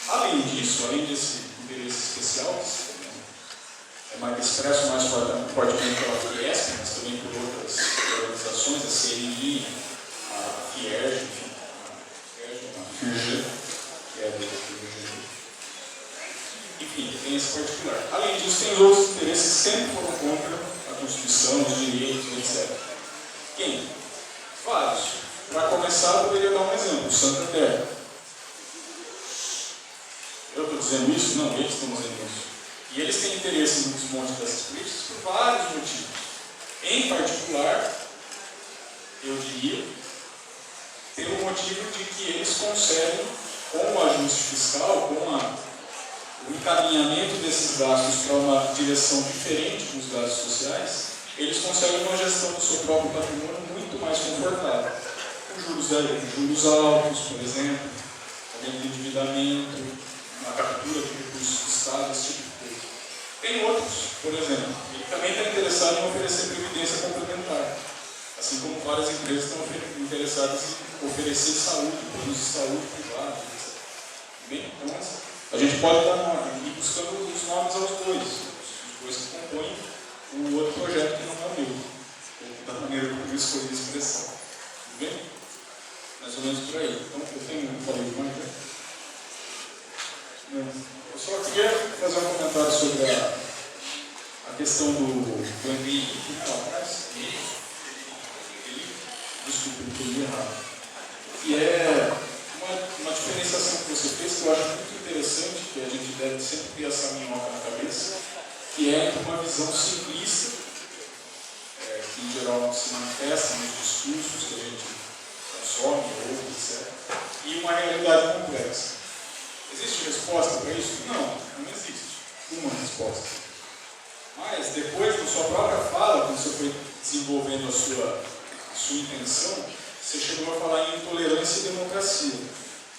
Speaker 2: Além disso, além desse interesse especial, que expresso mais fortemente pela Fiesp, mas também por outras organizações, a CNI, a FIERJ, a FIRG, que é do FIRG. Enfim, tem esse particular. Além disso, tem outros interesses que sempre foram contra a Constituição, os direitos, etc. Quem? Vários. Para começar, eu poderia dar um exemplo, o Santander. Eu estou dizendo isso? Não, eles estão dizendo isso. E eles têm interesse no desmonte dessas políticas por vários motivos. Em particular, eu diria, pelo motivo de que eles conseguem, com o ajuste fiscal, com o encaminhamento desses gastos para uma direção diferente dos gastos sociais, eles conseguem uma gestão do seu próprio patrimônio muito mais confortável. Com juros altos, por exemplo, aumento de endividamento, a captura de recursos do Estado, esse tipo de coisa. Tem outros, por exemplo, ele também está interessado em oferecer previdência complementar, assim como várias empresas estão interessadas em oferecer saúde, planos de saúde privado, etc. Bem, então, a gente pode ir buscando os nomes aos dois, os dois que compõem o outro projeto que não é o meu, da maneira como eu escolhi a expressão. Tudo bem? Mais ou menos por aí. Então, eu falei demais, né? Eu só queria fazer um comentário sobre a questão do ambiente que está atrás. Desculpa, eu entendi errado. Que é uma diferenciação que você fez que eu acho muito interessante, que a gente deve sempre ter essa minhoca na cabeça, que é uma visão simplista, que em geral se manifesta nos discursos que a gente consome, ouve, etc., e uma realidade complexa. Existe resposta para isso? Não existe uma resposta. Mas depois, na sua própria fala, quando você foi desenvolvendo a sua intenção, você chegou a falar em intolerância e democracia.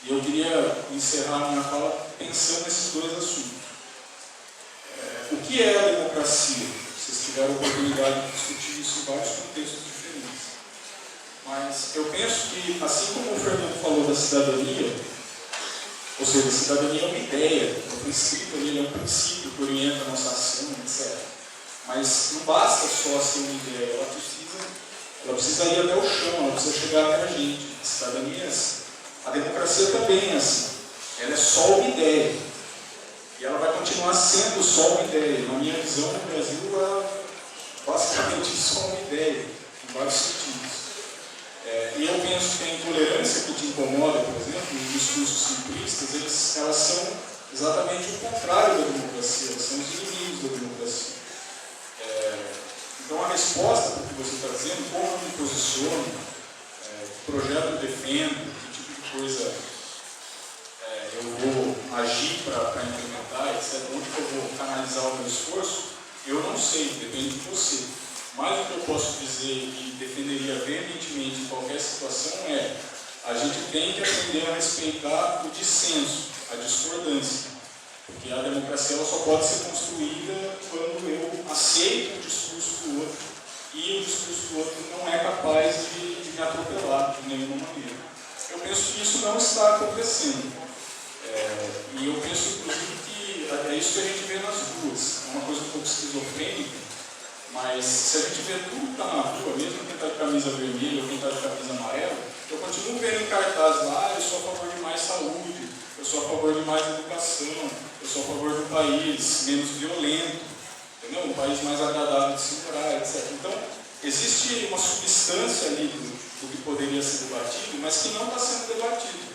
Speaker 2: E eu queria encerrar a minha fala pensando nesses dois assuntos. O que é a democracia? Vocês tiveram a oportunidade de discutir isso em vários contextos diferentes. Mas eu penso que, assim como o Fernando falou da cidadania, ou seja, a cidadania é uma ideia, o princípio ali é um princípio que orienta a nossa ação, etc. Mas não basta só ser uma ideia, ela precisa ir até o chão, ela precisa chegar até a gente. A cidadania é assim. A democracia também é assim. Ela é só uma ideia. E ela vai continuar sendo só uma ideia. Na minha visão, o Brasil é basicamente só uma ideia, em vários sentidos. E eu penso que a intolerância que te incomoda, por exemplo, os discursos simplistas, elas são exatamente o contrário da democracia, elas são os inimigos da democracia. Então a resposta para o que você está dizendo, como eu me posiciono, que projeto eu defendo, que tipo de coisa eu vou agir para implementar, etc., onde que eu vou canalizar o meu esforço, eu não sei, depende de você. Mas o que eu posso dizer e defenderia veementemente em qualquer situação é: a gente tem que aprender a respeitar o dissenso, a discordância. Porque a democracia ela só pode ser construída quando eu aceito o discurso do outro e o discurso do outro não é capaz de me atropelar de nenhuma maneira. Eu penso que isso não está acontecendo. E eu penso, inclusive, que é isso que a gente vê nas ruas. É uma coisa um pouco esquizofrênica, mas se a gente vê tudo que está na rua, mesmo quem está de camisa vermelha ou quem está de camisa amarela, eu continuo vendo em cartaz lá: eu sou a favor de mais saúde, eu sou a favor de mais educação, eu sou a favor de um país menos violento, entendeu? Um país mais agradável de se morar, etc. Então, existe uma substância ali do que poderia ser debatido, mas que não está sendo debatido.